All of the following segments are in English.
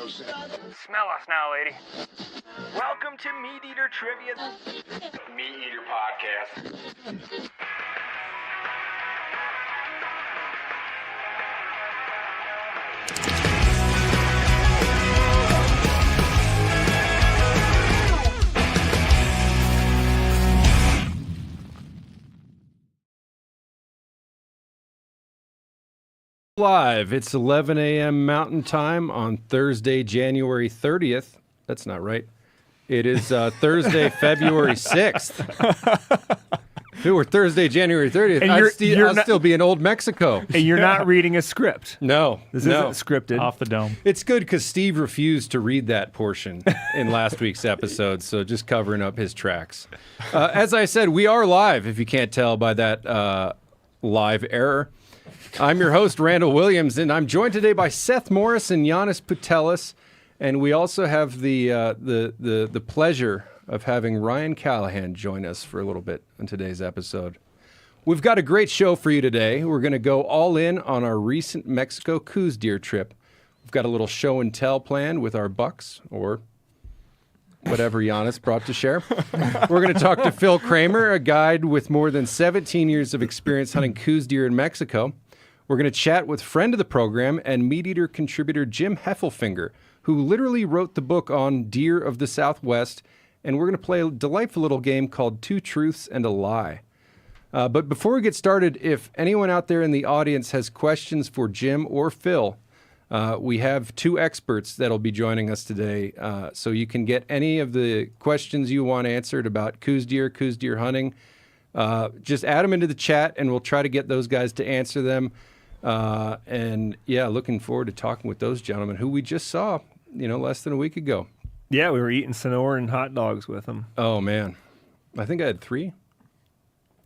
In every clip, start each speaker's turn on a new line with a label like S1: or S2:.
S1: Smell us now, lady. Welcome to MeatEater Trivia.
S2: MeatEater Podcast.
S3: Live. It's 11 a.m. Mountain Time on Thursday, January 30th. That's not right. It is Thursday, February 6th. Dude, we're Thursday, January 30th.
S4: And
S3: I'll still be in old Mexico.
S4: And you're not reading a script.
S3: No.
S4: This isn't scripted.
S5: Off the dome.
S3: It's good because Steve refused to read that portion in last week's episode, so just covering up his tracks. As I said, we are live, if you can't tell by that live error. I'm your host, Randall Williams, and I'm joined today by Seth Morris and Janis Putelis, and we also have the pleasure of having Ryan Callahan join us for a little bit on today's episode. We've got a great show for you today. We're going to go all in on our recent Mexico Coues deer trip. We've got a little show and tell planned with our bucks, or whatever Janis brought to share. We're going to talk to Phil Kramer, a guide with more than 17 years of experience hunting Coues deer in Mexico. We're going to chat with friend of the program and MeatEater contributor Jim Heffelfinger, who literally wrote the book on Deer of the Southwest, and we're going to play a delightful little game called Two Truths and a Lie. But before we get started, if anyone out there in the audience has questions for Jim or Phil, we have two experts that'll be joining us today, so you can get any of the questions you want answered about Coues deer hunting. Just add them into the chat, and we'll try to get those guys to answer them. And yeah, looking forward to talking with those gentlemen who we just saw, less than a week ago.
S4: Yeah, we were eating Sonoran hot dogs with them.
S3: Oh man, I think I had 3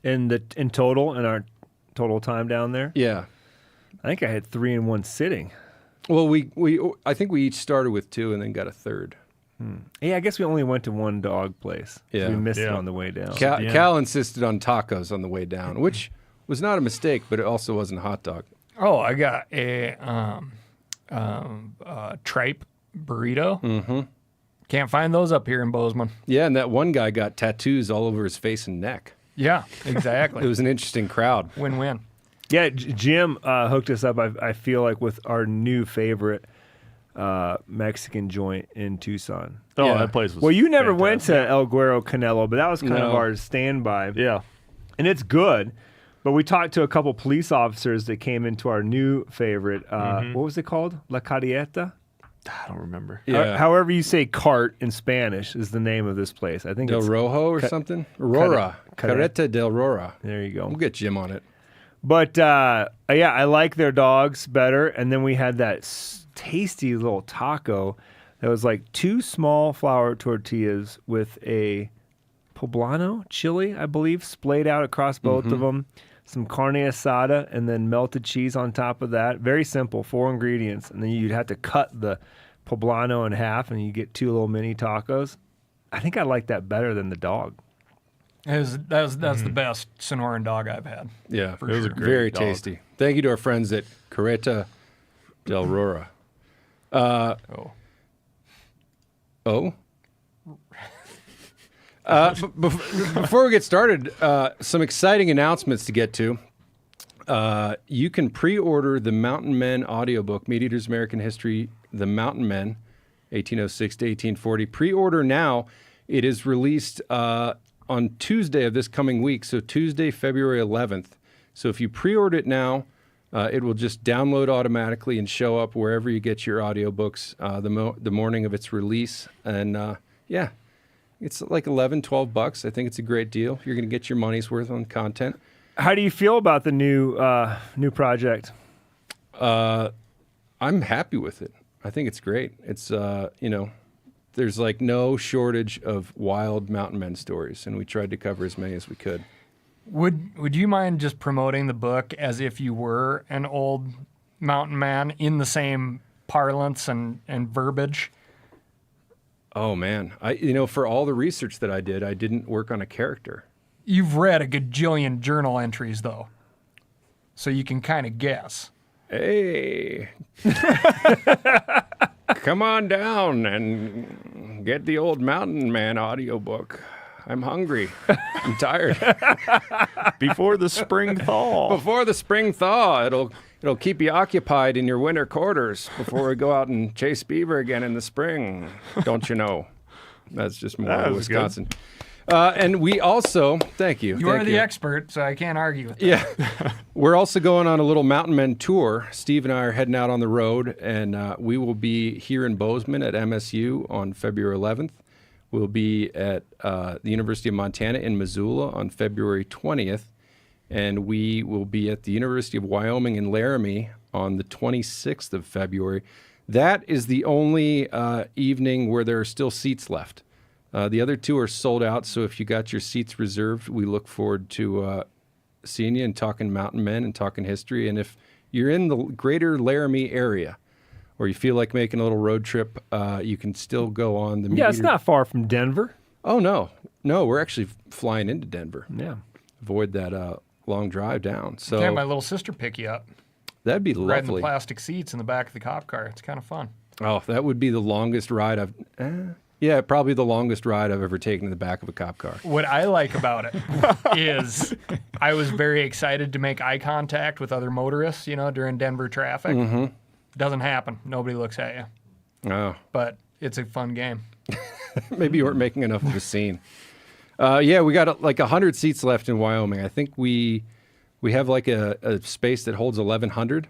S4: in total in our total time down there.
S3: Yeah,
S4: I think I had 3 in one sitting.
S3: Well, I think we each started with 2 and then got a third.
S4: Yeah, I guess we only went to one dog place.
S3: Yeah,
S4: we missed it on the way down.
S3: Cal insisted on tacos on the way down, which was not a mistake, but it also wasn't a hot dog.
S5: Oh, I got a tripe burrito.
S3: Mm-hmm.
S5: Can't find those up here in Bozeman.
S3: Yeah, and that one guy got tattoos all over his face and neck.
S5: Yeah, exactly.
S3: It was an interesting crowd.
S5: Win-win.
S4: Yeah, Jim hooked us up, I feel like, with our new favorite Mexican joint in Tucson.
S6: Oh,
S3: Yeah.
S6: that place was
S4: Well, you never
S6: fantastic.
S4: went to El Güero Canelo, but that was kind of
S3: No.
S4: our standby.
S6: Yeah.
S4: And it's good. But we talked to a couple police officers that came into our new favorite. What was it called? La Carrieta?
S6: I don't remember.
S3: Yeah,
S4: However you say cart in Spanish is the name of this place. I think
S3: Del
S4: it's...
S3: Rojo or something? Aurora. Carreta del Aurora.
S4: There you go.
S3: We'll get Jim on it.
S4: But, yeah, I like their dogs better. And then we had that tasty little taco that was like 2 small flour tortillas with a poblano chili, I believe, splayed out across both of them. Some carne asada, and then melted cheese on top of that. Very simple, 4 ingredients. And then you'd have to cut the poblano in half, and you get 2 little mini tacos. I think I like that better than the dog.
S5: That's the best Sonoran dog I've had.
S3: Yeah,
S5: For
S3: it was
S5: sure.
S3: very
S6: dog.
S3: tasty. Thank you to our friends at Carreta del Aurora. Before we get started, some exciting announcements to get to. You can pre-order the Mountain Men audiobook, MeatEater's American History, The Mountain Men, 1806 to 1840. Pre-order now. It is released on Tuesday of this coming week, so Tuesday, February 11th. So if you pre-order it now, it will just download automatically and show up wherever you get your audiobooks the morning of its release. And yeah, it's like $11-12. I think it's a great deal. You're going to get your money's worth on content.
S4: How do you feel about the new project?
S3: I'm happy with it. I think it's great. It's there's like no shortage of wild mountain men stories, and we tried to cover as many as we could.
S5: Would you mind just promoting the book as if you were an old mountain man in the same parlance and verbiage?
S3: Oh man, for all the research that I did, I didn't work on a character.
S5: You've read a gajillion journal entries, though, so you can kind of guess.
S3: Hey. come on down and get the Old Mountain Man audiobook. I'm hungry. I'm tired.
S6: Before the spring thaw.
S3: Before the spring thaw, it'll keep you occupied in your winter quarters before we go out and chase beaver again in the spring. Don't you know? That's just more
S6: That
S3: of
S6: was
S3: Wisconsin. And we also, thank you.
S5: You are the expert, so I can't argue with that.
S3: Yeah. We're also going on a little Mountain Men tour. Steve and I are heading out on the road, and we will be here in Bozeman at MSU on February 11th. We'll be at the University of Montana in Missoula on February 20th, and we will be at the University of Wyoming in Laramie on the 26th of February. That is the only evening where there are still seats left. The other two are sold out, so if you got your seats reserved, we look forward to seeing you and talking Mountain Men and talking history. And if you're in the greater Laramie area, or you feel like making a little road trip, you can still go on the
S4: Yeah, it's not far from Denver.
S3: Oh, no. No, we're actually flying into Denver.
S4: Yeah.
S3: Avoid that long drive down. So
S5: Can't my little sister pick you up?
S3: that'd be
S5: Riding the
S3: lovely.
S5: plastic seats in the back of the cop car. It's kind of fun.
S3: Oh, that would be the longest ride yeah, probably the longest ride I've ever taken in the back of a cop car.
S5: What I like about it is I was very excited to make eye contact with other motorists, during Denver traffic.
S3: Mm-hmm.
S5: Doesn't happen. Nobody looks at you.
S3: Oh,
S5: But it's a fun game.
S3: maybe you weren't making enough of a scene. Yeah, we got like 100 seats left in Wyoming. I think we have like a space that holds 1,100,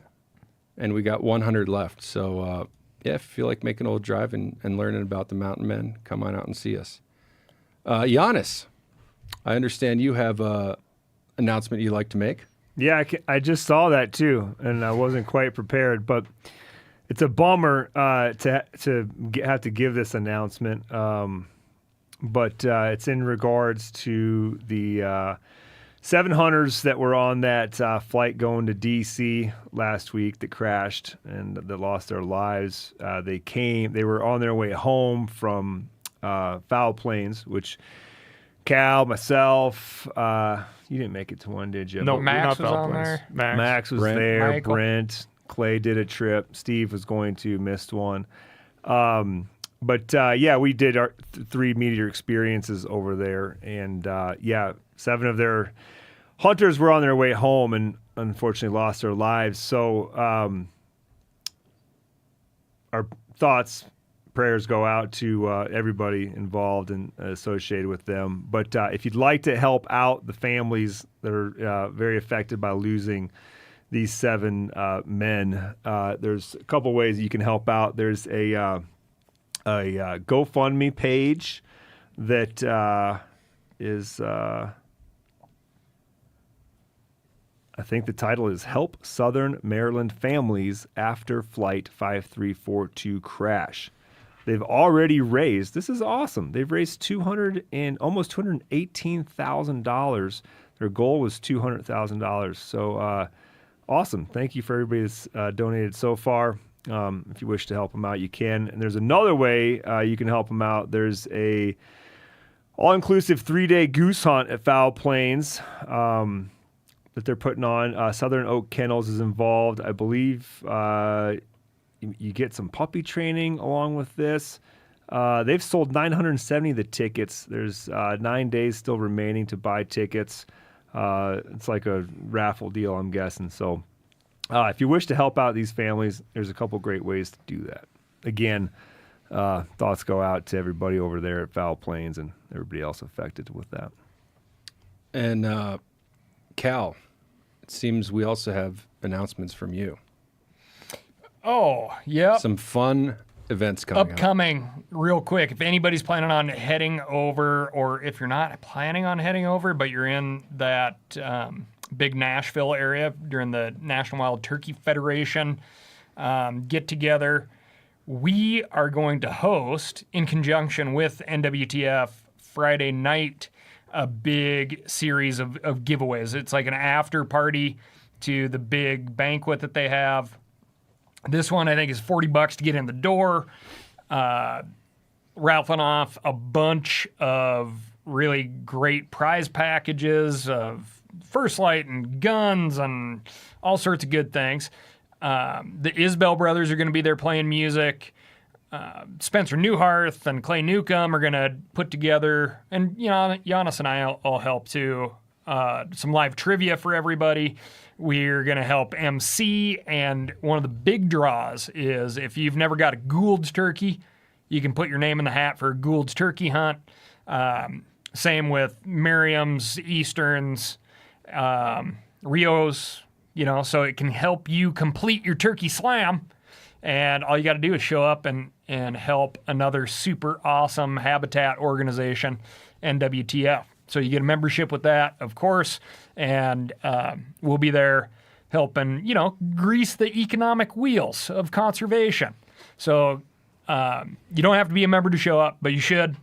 S3: and we got 100 left. So, yeah, if you feel like making a little drive and learning about the Mountain Men, come on out and see us. Janis, I understand you have an announcement you'd like to make.
S4: Yeah, I just saw that too, and I wasn't quite prepared. But it's a bummer to have to give this announcement. But it's in regards to the 7 hunters that were on that flight going to D.C. last week that crashed and that lost their lives. They were on their way home from Foul Plains, which Cal, myself, you didn't make it to one, did you?
S5: No,
S4: But
S5: Max
S6: not
S5: was
S6: Foul
S5: on
S6: Plains.
S5: there.
S4: Max was
S3: Brent.
S4: there.
S5: Michael.
S4: Brent, Clay did a trip. Steve was going to, missed one. But yeah, we did our 3 MeatEater experiences over there. And yeah, 7 of their hunters were on their way home and unfortunately lost their lives. So our thoughts, prayers go out to everybody involved and associated with them. But if you'd like to help out the families that are very affected by losing these 7 men, there's a couple ways you can help out. There's a GoFundMe page that is, I think the title is Help Southern Maryland Families After Flight 5342 Crash. They've already raised, this is awesome. They've raised almost $218,000. Their goal was $200,000. So awesome. Thank you for everybody that's donated so far. If you wish to help them out, you can. And there's another way you can help them out. There's a all-inclusive 3-day goose hunt at Foul Plains that they're putting on. Southern Oak Kennels is involved. I believe you get some puppy training along with this. They've sold 970 of the tickets. There's 9 days still remaining to buy tickets. It's like a raffle deal, I'm guessing. So if you wish to help out these families, there's a couple great ways to do that. Again, thoughts go out to everybody over there at Foul Plains and everybody else affected with that.
S3: And Cal, it seems we also have announcements from you.
S5: Oh, yep.
S3: Some fun events coming up.
S5: Upcoming, real quick. If anybody's planning on heading over, or if you're not planning on heading over, but you're in that big Nashville area during the National Wild Turkey Federation get together, we are going to host, in conjunction with NWTF, Friday night, a big series of giveaways. It's like an after party to the big banquet that they have. This one, I think, is $40 to get in the door. Raffling off a bunch of really great prize packages of First Light and guns and all sorts of good things. The Isbell brothers are going to be there playing music. Spencer Newharth and Clay Newcomb are going to put together, and Janis and I will help too, some live trivia for everybody. We're going to help MC, and one of the big draws is if you've never got a Ghouls turkey, you can put your name in the hat for a Ghouls turkey hunt. Same with Merriam's, Easterns, Rios, so it can help you complete your turkey slam. And all you got to do is show up and help another super awesome habitat organization, NWTF. So you get a membership with that, of course, and we'll be there helping, grease the economic wheels of conservation. So you don't have to be a member to show up, but you should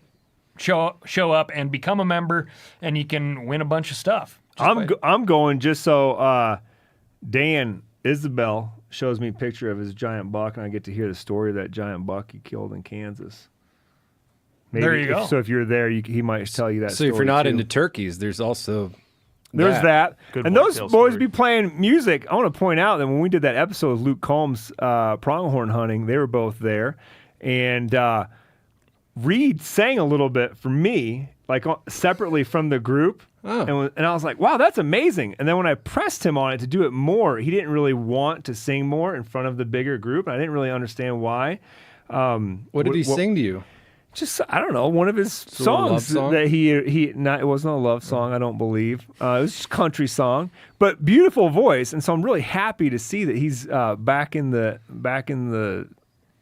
S5: show up and become a member, and you can win a bunch of stuff.
S4: I'm going just so Dan Isabel shows me a picture of his giant buck, and I get to hear the story of that giant buck he killed in Kansas. Maybe
S5: there you go.
S4: So if you're there, he might tell you that story.
S3: So if you're not
S4: too.
S3: into turkeys, there's also
S4: that.
S6: Good
S4: And those
S6: whitetail
S4: boys
S6: story.
S4: be playing music. I want to point out that when we did that episode with Luke Combs, pronghorn hunting, they were both there. And Reed sang a little bit for me, like separately from the group.
S3: Oh.
S4: And I was like, wow, that's amazing. And then when I pressed him on it to do it more, he didn't really want to sing more in front of the bigger group. And I didn't really understand why.
S3: What did he sing to you?
S4: Just, I don't know, one of his
S3: a little love
S4: songs
S3: song?
S4: that it wasn't a love song, I don't believe. It was just a country song, but beautiful voice. And so I'm really happy to see that he's back in the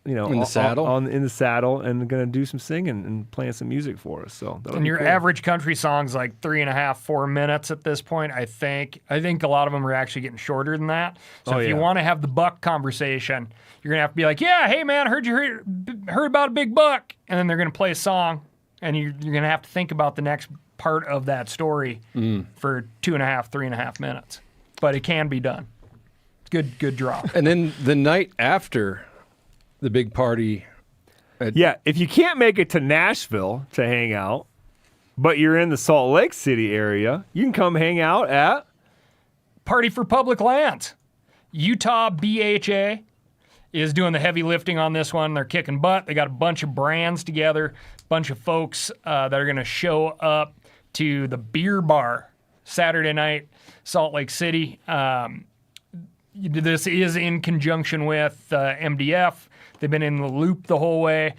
S3: In the saddle?
S4: in the saddle, and going to do some singing and playing some music for us. So that'll
S5: And
S4: be
S5: your
S4: cool.
S5: average country song's like 3.5, 4 minutes at this point, I think. I think a lot of them are actually getting shorter than that. So if you want to have the buck conversation, you're going to have to be like, yeah, hey, man, heard about a big buck. And then they're going to play a song, and you're going to have to think about the next part of that story for 2.5, 3.5 minutes. But it can be done. Good draw.
S3: And then the night after the big party.
S4: Yeah, if you can't make it to Nashville to hang out, but you're in the Salt Lake City area, you can come hang out at
S5: Party for Public Lands. Utah BHA is doing the heavy lifting on this one. They're kicking butt. They got a bunch of brands together, a bunch of folks that are going to show up to the beer bar Saturday night, Salt Lake City. This is in conjunction with MDF. They've been in the loop the whole way.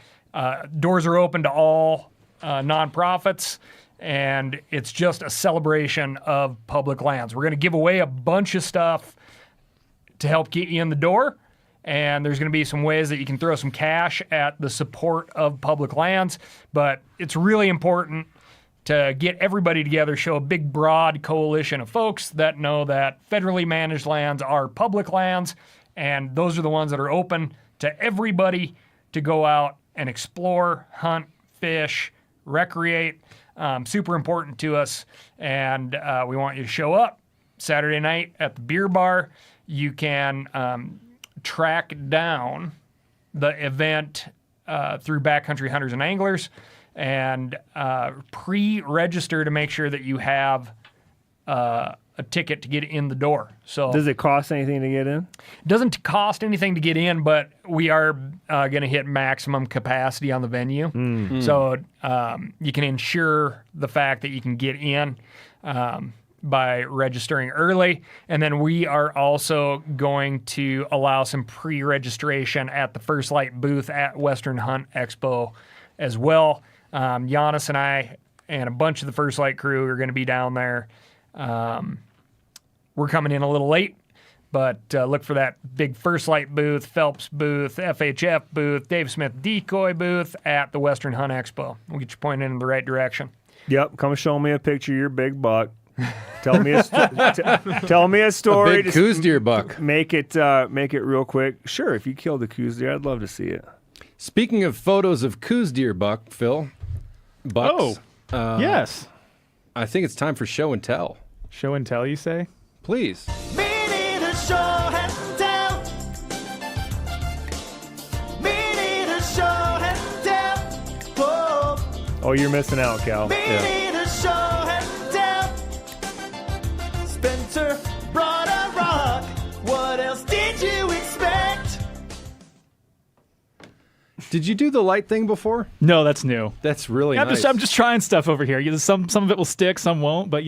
S5: Doors are open to all nonprofits, and it's just a celebration of public lands. We're going to give away a bunch of stuff to help get you in the door, and there's going to be some ways that you can throw some cash at the support of public lands, but it's really important to get everybody together, show a big, broad coalition of folks that know that federally managed lands are public lands, and those are the ones that are open to everybody to go out and explore, hunt, fish, recreate. Super important to us, and we want you to show up Saturday night at the beer bar. You can track down the event through Backcountry Hunters and Anglers, and pre-register to make sure that you have a ticket to get in the door. So
S4: Does it cost anything to get in?
S5: it doesn't cost anything to get in, but we are going to hit maximum capacity on the venue. So you can ensure the fact that you can get in by registering early. And then we are also going to allow some pre-registration at the First Light booth at Western Hunt Expo as well. Janis and I and a bunch of the First Light crew are going to be down there. We're coming in a little late, but look for that big First Light booth, Phelps booth, FHF booth, Dave Smith decoy booth at the Western Hunt Expo. We'll get you pointed in the right direction.
S4: Yep, come show me a picture of your big buck. Tell me a tell me a story.
S3: A big Coues deer buck.
S4: Make it real quick. Sure, if you killed a Coues deer, I'd love to see it.
S3: Speaking of photos of Coues deer buck, Phil, bucks.
S6: Yes.
S3: I think it's time for show and tell.
S6: Show and tell, you say?
S3: Please.
S1: MeatEater show and tell. MeatEater show and tell. Oh,
S4: Oh, you're missing out, Cal.
S1: MeatEater show and tell. Spencer brought a rock. What else did you expect?
S3: Did you do the light thing before?
S6: No, that's new.
S3: That's really
S6: I'm
S3: nice.
S6: just trying stuff over here. Some of it will stick, some won't. But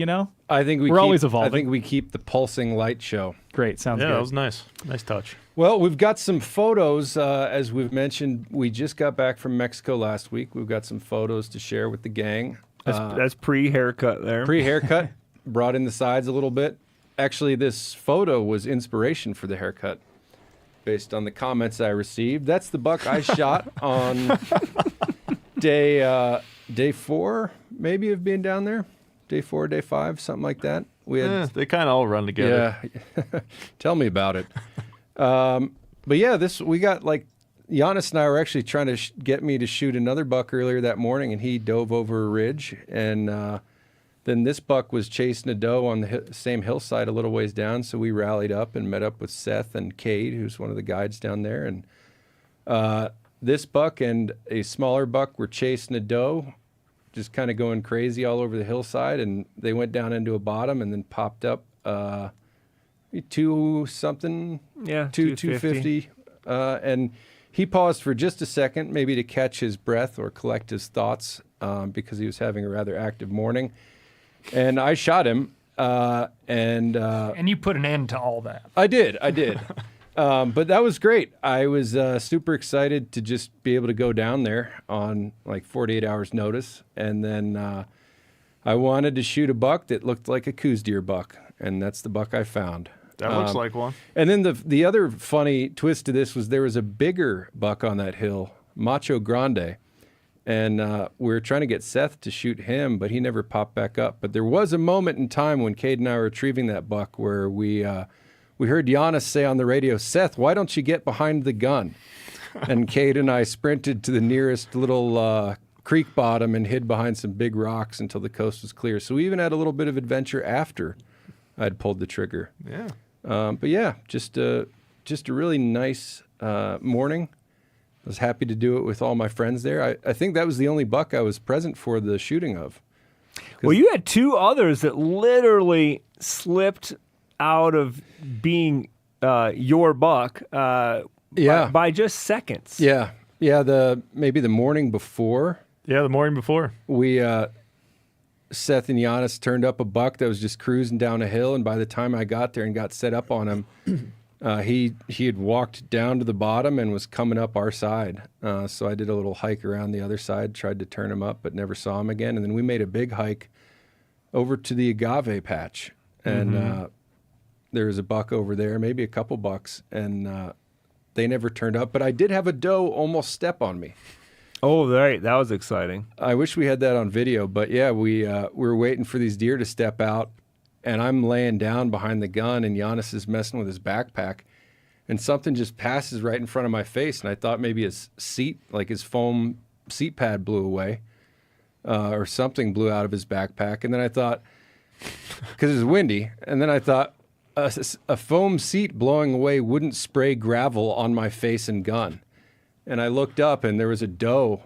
S3: I think
S6: we're always evolving.
S3: I think we keep the pulsing light show.
S6: Great, sounds
S7: Yeah,
S6: good.
S7: that was nice. Nice touch.
S3: Well, we've got some photos. As we've mentioned, we just got back from Mexico last week. We've got some photos to share with the gang.
S4: That's pre-haircut there.
S3: Pre-haircut, brought in the sides a little bit. Actually, this photo was inspiration for the haircut based on the comments I received. That's the buck I shot on day 4, maybe, of being down there. Day 4, day 5, something like that. We had
S7: They kind of all run together.
S3: Yeah. Tell me about it. But yeah, we got Janis and I were actually trying to get me to shoot another buck earlier that morning, and he dove over a ridge. And then this buck was chasing a doe on the same hillside a little ways down. So we rallied up and met up with Seth and Cade, who's one of the guides down there. And this buck and a smaller buck were chasing a doe, just kind of going crazy all over the hillside. And they went down into a bottom and then popped up 2-something,
S4: Yeah,
S3: 250. And he paused for just a second, maybe to catch his breath or collect his thoughts, because he was having a rather active morning. And I shot him,
S5: And you put an end to all that.
S3: I did. But that was great. I was super excited to just be able to go down there on 48 hours notice. And then I wanted to shoot a buck that looked like a Coues deer buck. And that's the buck I found.
S7: That looks like one.
S3: And then the other funny twist to this was there was a bigger buck on that hill, Macho Grande. And we were trying to get Seth to shoot him, but he never popped back up. But there was a moment in time when Cade and I were retrieving that buck where we heard Janis say on the radio, "Seth, why don't you get behind the gun?" And Cade and I sprinted to the nearest little creek bottom and hid behind some big rocks until the coast was clear. So we even had a little bit of adventure after I'd pulled the trigger.
S7: Yeah.
S3: But yeah, just a really nice morning. I was happy to do it with all my friends there. I think that was the only buck I was present for the shooting of.
S4: Well, you had 2 others that literally slipped out of being your buck by just seconds.
S3: Yeah. Maybe the morning before.
S7: Yeah, the morning before.
S3: We Seth and Janis turned up a buck that was just cruising down a hill, and by the time I got there and got set up on him, he had walked down to the bottom and was coming up our side. So I did a little hike around the other side, tried to turn him up, but never saw him again. And then we made a big hike over to the agave patch, and there was a buck over there, maybe a couple bucks, and they never turned up. But I did have a doe almost step on me.
S4: Oh, right. That was exciting.
S3: I wish we had that on video, but yeah, we were waiting for these deer to step out, and I'm laying down behind the gun, and Janis is messing with his backpack, and something just passes right in front of my face, and I thought maybe his seat, his foam seat pad blew away, or something blew out of his backpack, and then I thought, because it was windy, and then I thought, a foam seat blowing away wouldn't spray gravel on my face and gun. And I looked up, and there was a doe.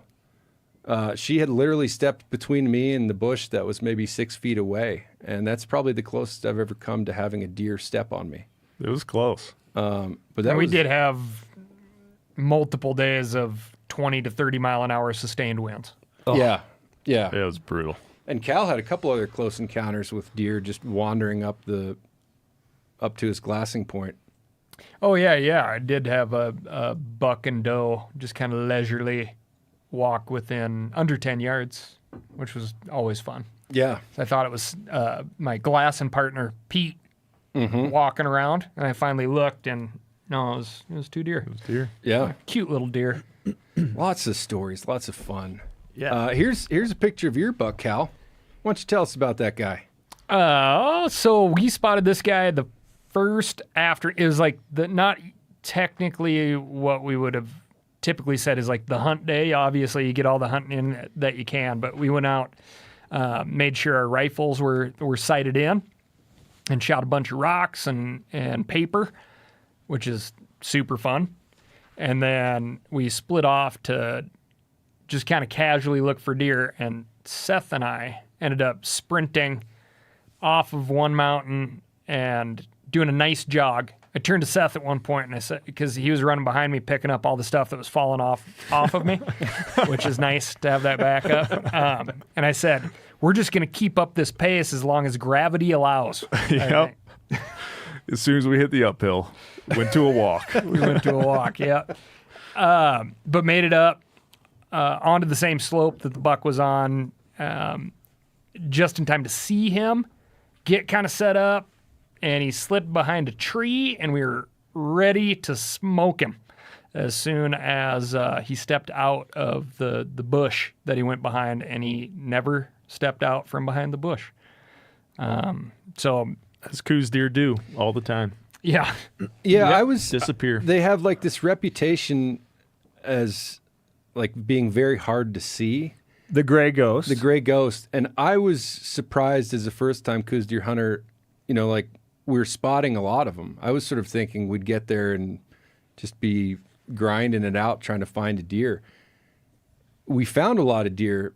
S3: She had literally stepped between me and the bush that was maybe 6 feet away. And that's probably the closest I've ever come to having a deer step on me.
S7: It was close.
S3: But
S5: We did have multiple days of 20 to 30 mile an hour sustained winds.
S3: Yeah.
S7: It was brutal.
S3: And Cal had a couple other close encounters with deer just wandering up to his glassing point.
S5: Oh, yeah. I did have a buck and doe just kind of leisurely walk within under 10 yards, which was always fun.
S3: Yeah.
S5: So I thought it was my glassing partner, Pete, walking around. And I finally looked, and no, it was 2 deer. It was
S7: Deer.
S3: Yeah.
S5: cute little deer.
S3: Lots of stories, lots of fun.
S7: Yeah.
S3: Here's a picture of your buck, Cal. Why don't you tell us about that guy?
S5: So we spotted this guy the first after it was not technically what we would have typically said is the hunt day. Obviously, you get all the hunting in that you can, but we went out, made sure our rifles were sighted in, and shot a bunch of rocks and paper, which is super fun. And then we split off to just kind of casually look for deer, and Seth and I ended up sprinting off of one mountain and doing a nice jog. I turned to Seth at one point and I said, because he was running behind me picking up all the stuff that was falling off of me, which is nice to have that backup. And I said, we're just going to keep up this pace as long as gravity allows.
S7: Yep. As soon as we hit the uphill, went to a walk.
S5: We went to a walk, yeah. But made it up onto the same slope that the buck was on, just in time to see him get kind of set up, and he slipped behind a tree, and we were ready to smoke him as soon as he stepped out of the bush that he went behind, and he never stepped out from behind the bush. So
S7: As Coues deer do all the time.
S5: yeah,
S3: Yeah, I was
S7: Disappear.
S3: They have like this reputation as like being very hard to see.
S4: The gray ghost.
S3: The gray ghost. And I was surprised as a first time Coues deer hunter, like we were spotting a lot of them. I was sort of thinking we'd get there and just be grinding it out trying to find a deer. We found a lot of deer,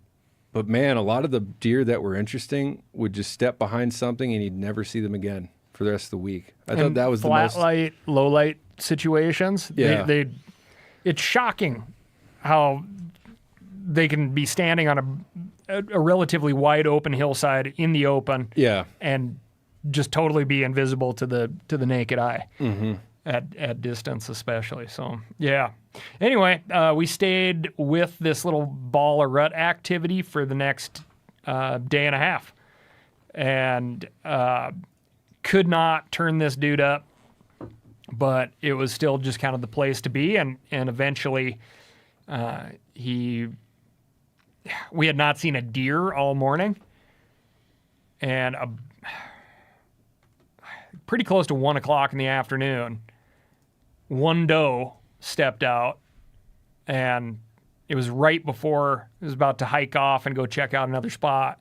S3: but man, a lot of the deer that were interesting would just step behind something and you'd never see them again for the rest of the week. I thought
S5: And
S3: that was the
S5: flat
S3: most...
S5: light, low light situations.
S3: Yeah.
S5: It's shocking how they can be standing on a relatively wide open hillside in the open,
S3: Yeah.
S5: and just totally be invisible to the naked eye
S3: Mm-hmm.
S5: at distance, especially. So yeah. Anyway, we stayed with this little ball or rut activity for the next day and a half, and could not turn this dude up, but it was still just kind of the place to be. And eventually, we had not seen a deer all morning, and pretty close to 1 o'clock in the afternoon, one doe stepped out, and it was right before it was about to hike off and go check out another spot,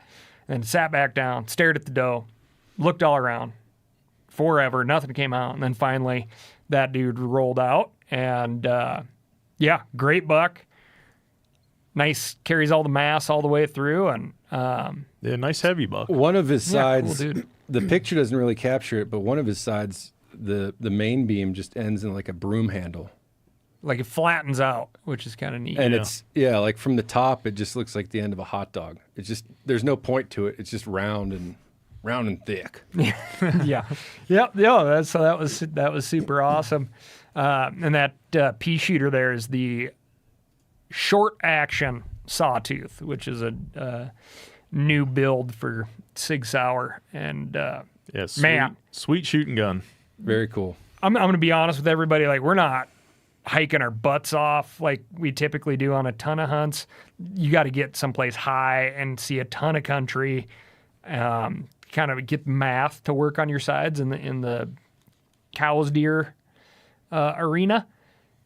S5: and sat back down, stared at the doe, looked all around forever, nothing came out, and then finally that dude rolled out, and yeah, great buck, nice, carries all the mass all the way through, and
S7: Yeah, nice heavy buck.
S3: One of his
S5: Yeah,
S3: sides,
S5: cool dude.
S3: the picture doesn't really capture it, but one of his sides, the main beam just ends in like a broom handle.
S5: like it flattens out, which is kind of neat.
S3: And
S7: Yeah.
S3: it's, like from the top, it just looks like the end of a hot dog. It's just, there's no point to it. It's just round and thick.
S5: Yeah. That was super awesome. And that pea shooter there is the short action sawtooth, which is a new build for Sig Sauer. And
S7: Yeah,
S5: Man.
S7: sweet shooting gun.
S3: Very cool.
S5: I'm going to be honest with everybody. Like, we're not hiking our butts off like we typically do on a ton of hunts. You got to get someplace high and see a ton of country. Kind of get math to work on your sides in the Cowz deer arena.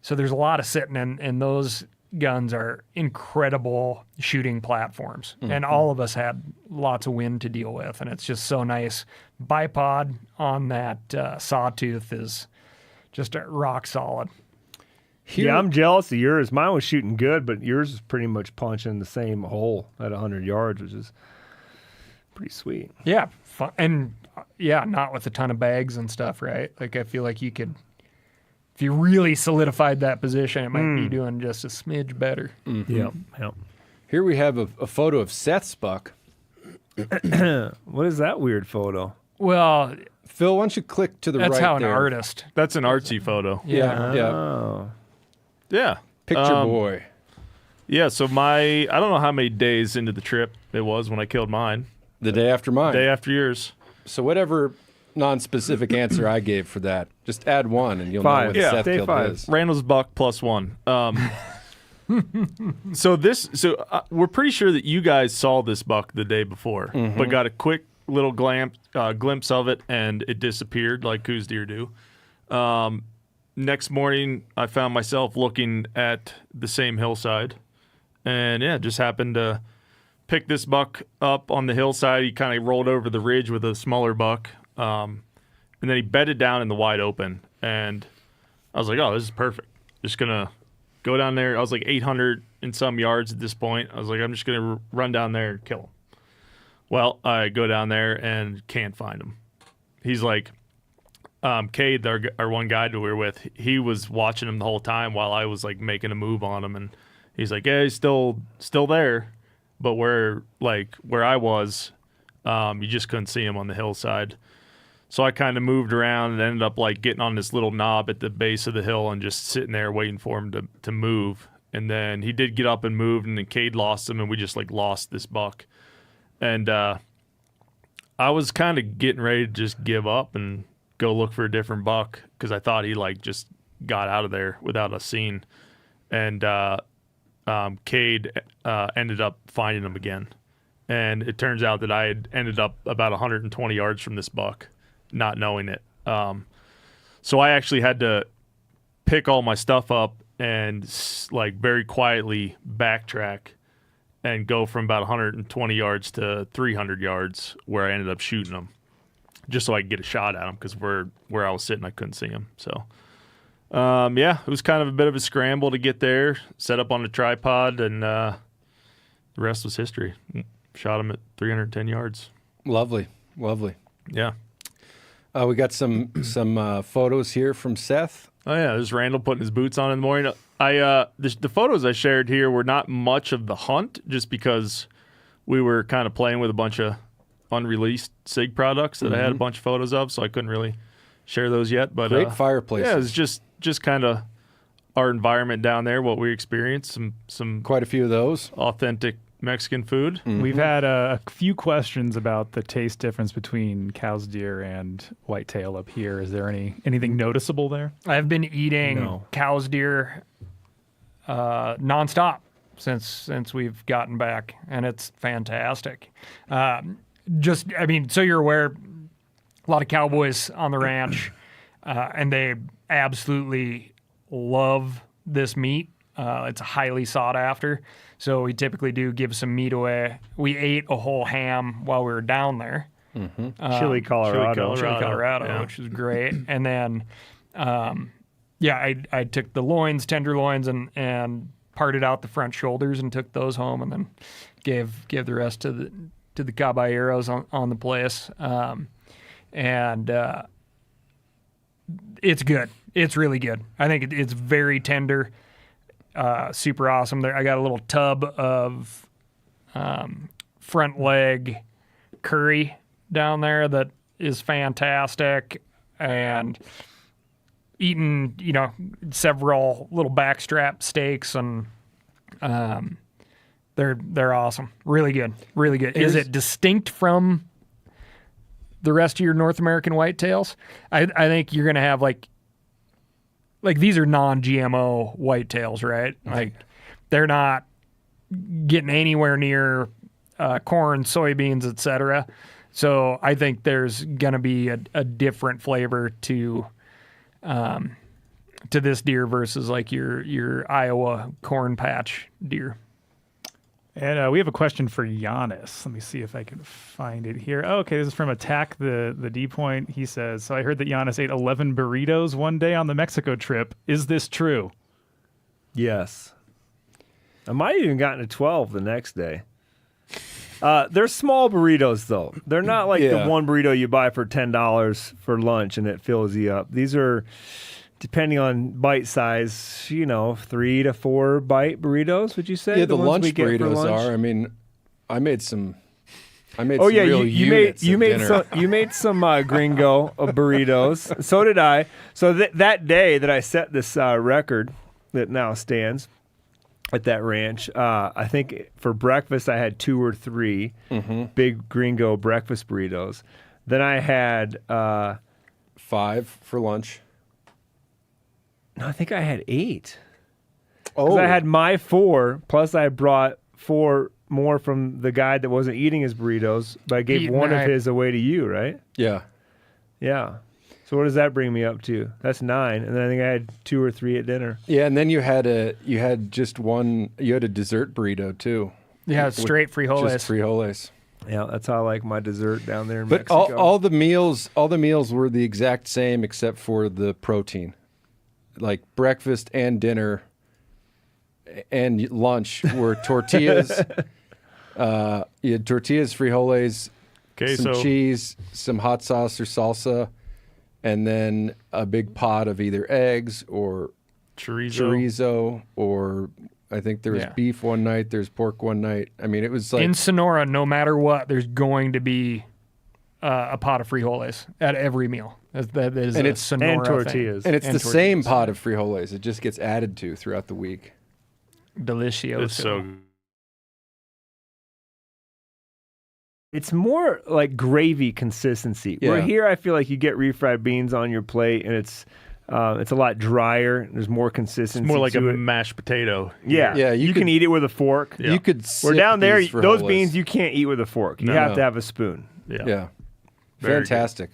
S5: So there's a lot of sitting, and those guns are incredible shooting platforms.
S3: Mm-hmm.
S5: And all of us had lots of wind to deal with, and it's just so nice. Bipod on that sawtooth is just rock solid.
S3: Here,
S4: Yeah, I'm jealous of yours. Mine was shooting good, but yours is pretty much punching the same hole at 100 yards, which is pretty sweet.
S5: Yeah, and not with a ton of bags and stuff, right? Like, I feel like you could, if you really solidified that position, it might be doing just a smidge better.
S4: Yep.
S3: here we have a photo of Seth's buck.
S4: What is that weird photo?
S5: Well,
S3: Phil, why don't you click to the
S5: that's
S3: right
S5: how an
S3: there?
S5: artist.
S7: That's an artsy photo.
S3: Yeah.
S4: Oh.
S7: Yeah.
S3: Picture boy.
S7: Yeah, so I don't know how many days into the trip it was when I killed mine.
S3: The day after mine.
S7: Day after yours.
S3: So whatever non-specific answer I gave for that, just add one and you'll
S4: Five.
S3: know when
S7: Yeah.
S3: Seth
S4: Day
S3: killed
S4: 5.
S3: his.
S7: Randall's buck +1. We're pretty sure that you guys saw this buck the day before, but got a quick little glimpse of it, and it disappeared like Coues deer do. Next morning, I found myself looking at the same hillside, and just happened to pick this buck up on the hillside. He kind of rolled over the ridge with a smaller buck, and then he bedded down in the wide open, and I was like, oh, this is perfect. Just gonna go down there. I was like 800 and some yards at this point. I was like, I'm just gonna run down there and kill him. Well, I go down there and can't find him. He's like Cade, our one guide we were with, he was watching him the whole time while I was like making a move on him, and he's like, "Yeah, he's still there, but where I was, you just couldn't see him on the hillside." So I kind of moved around and ended up like getting on this little knob at the base of the hill and just sitting there waiting for him to move. And then he did get up and moved, and then Cade lost him, and we just like lost this buck. And I was kind of getting ready to just give up and go look for a different buck because I thought he like just got out of there without us seeing. And Cade ended up finding him again. And it turns out that I had ended up about 120 yards from this buck, not knowing it. So I actually had to pick all my stuff up and like very quietly backtrack and go from about 120 yards to 300 yards where I ended up shooting him, just so I could get a shot at him because where I was sitting, I couldn't see him. So, yeah, it was kind of a bit of a scramble to get there, set up on a tripod, and the rest was history. Shot him at 310 yards.
S3: Lovely.
S7: Yeah.
S3: We got some photos here from Seth.
S7: Oh, yeah, there's Randall putting his boots on in the morning. The photos I shared here were not much of the hunt, just because we were kind of playing with a bunch of unreleased SIG products that I had a bunch of photos of, so I couldn't really share those yet. But
S3: Great fireplaces.
S7: Yeah, it's just kind of our environment down there, what we experienced, some
S3: Quite a few of those.
S7: authentic Mexican food.
S6: We've had a few questions about the taste difference between Cow's deer and whitetail up here. Is there anything noticeable there?
S5: I've been eating Cow's deer nonstop since we've gotten back, and it's fantastic. So you're aware, a lot of cowboys on the ranch, and they absolutely love this meat. It's highly sought after. So we typically do give some meat away. We ate a whole ham while we were down there.
S4: Chile, Colorado.
S7: Yeah.
S5: Which is great. And then, I took the loins, tenderloins, and parted out the front shoulders and took those home, and then gave the rest to the caballeros on the place. It's good. It's really good. I think it's very tender. Super awesome. There, I got a little tub of front leg curry down there that is fantastic, and eating several little backstrap steaks, and they're awesome. Really good. Is it distinct from the rest of your North American whitetails? I think you're gonna have like these are non-GMO whitetails, right? Like they're not getting anywhere near corn, soybeans, etc. So I think there's gonna be a different flavor to this deer versus like your Iowa corn patch deer.
S6: And we have a question for Janis. Let me see if I can find it here. Oh, okay, this is from Attack the D Point. He says, so I heard that Janis ate 11 burritos one day on the Mexico trip. Is this true?
S4: Yes. I might have even gotten to 12 the next day. They're small burritos, though. They're not like the one burrito you buy for $10 for lunch and it fills you up. These are, depending on bite size, 3 to 4 bite burritos, would you say?
S3: Yeah, the
S4: ones
S3: lunch
S4: we get for
S3: burritos
S4: lunch?
S3: are. I mean, I made some
S4: Oh yeah,
S3: real
S4: you
S3: units
S4: made
S3: at dinner.
S4: you made some gringo burritos. So did I. So that day that I set this record that now stands at that ranch, I think for breakfast I had 2 or 3 big gringo breakfast burritos. Then I had
S3: 5 for lunch.
S4: no, I think I had 8.
S3: Oh,
S4: Because I had my 4 plus I brought 4 more from the guy that wasn't eating his burritos, but I gave
S5: Eating
S4: one of
S5: that.
S4: his away to you, right?
S3: yeah.
S4: Yeah. So what does that bring me up to? That's 9, and then I think I had 2 or 3 at dinner.
S3: Yeah, and then you had a dessert burrito too.
S5: Yeah, straight frijoles.
S3: Just frijoles.
S4: Yeah, that's how I like my dessert down there in
S3: But
S4: Mexico.
S3: all the meals were the exact same except for the protein. Like breakfast and dinner and lunch were tortillas. You had tortillas, frijoles,
S7: Okay,
S3: some
S7: so
S3: cheese, some hot sauce or salsa, and then a big pot of either eggs or chorizo, or I think there was beef one night, there's pork one night. I mean, it was like...
S5: In Sonora, no matter what, there's going to be a pot of frijoles at every meal. That is
S3: and
S5: a
S3: it's
S5: Sonora
S4: and tortillas.
S5: thing.
S3: And it's the same pot of frijoles. It just gets added to throughout the week.
S5: Delicioso.
S7: It's so good.
S4: It's more like gravy consistency.
S3: Yeah.
S4: Where here, I feel like you get refried beans on your plate, and it's a lot drier. There's more consistency.
S7: It's more like
S4: to
S7: a
S4: it.
S7: mashed potato.
S4: Yeah,
S3: Yeah,
S4: you can eat it with a fork.
S7: Yeah.
S3: You could
S4: Where
S3: sip
S4: down there,
S3: these
S4: those
S3: frijoles.
S4: beans you can't eat with a fork. You
S7: No.
S4: have to have a spoon.
S3: Yeah.
S7: Very
S3: Fantastic.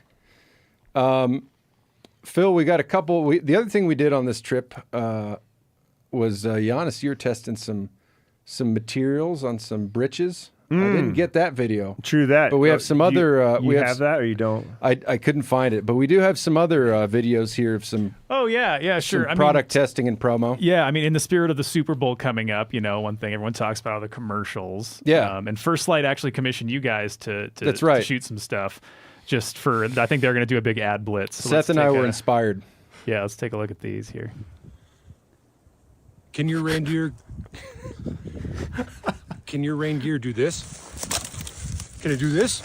S3: Phil, we got a couple. The other thing we did on this trip was, Janis, you're testing some materials on some britches. I didn't get that video.
S4: True that.
S3: But we have some other...
S4: You have that or you don't?
S3: I couldn't find it, but we do have some other videos here of some,
S6: Oh yeah, sure.
S3: some product testing and promo.
S6: Yeah, I mean, in the spirit of the Super Bowl coming up, one thing everyone talks about are the commercials.
S3: Yeah.
S6: And First Light actually commissioned you guys to
S3: That's right.
S6: to shoot some stuff, just for. I think they're going to do a big ad blitz. So
S3: Seth and I were
S6: inspired.
S3: inspired.
S6: Yeah, let's take a look at these here.
S8: Can your reindeer do this? Can it do this?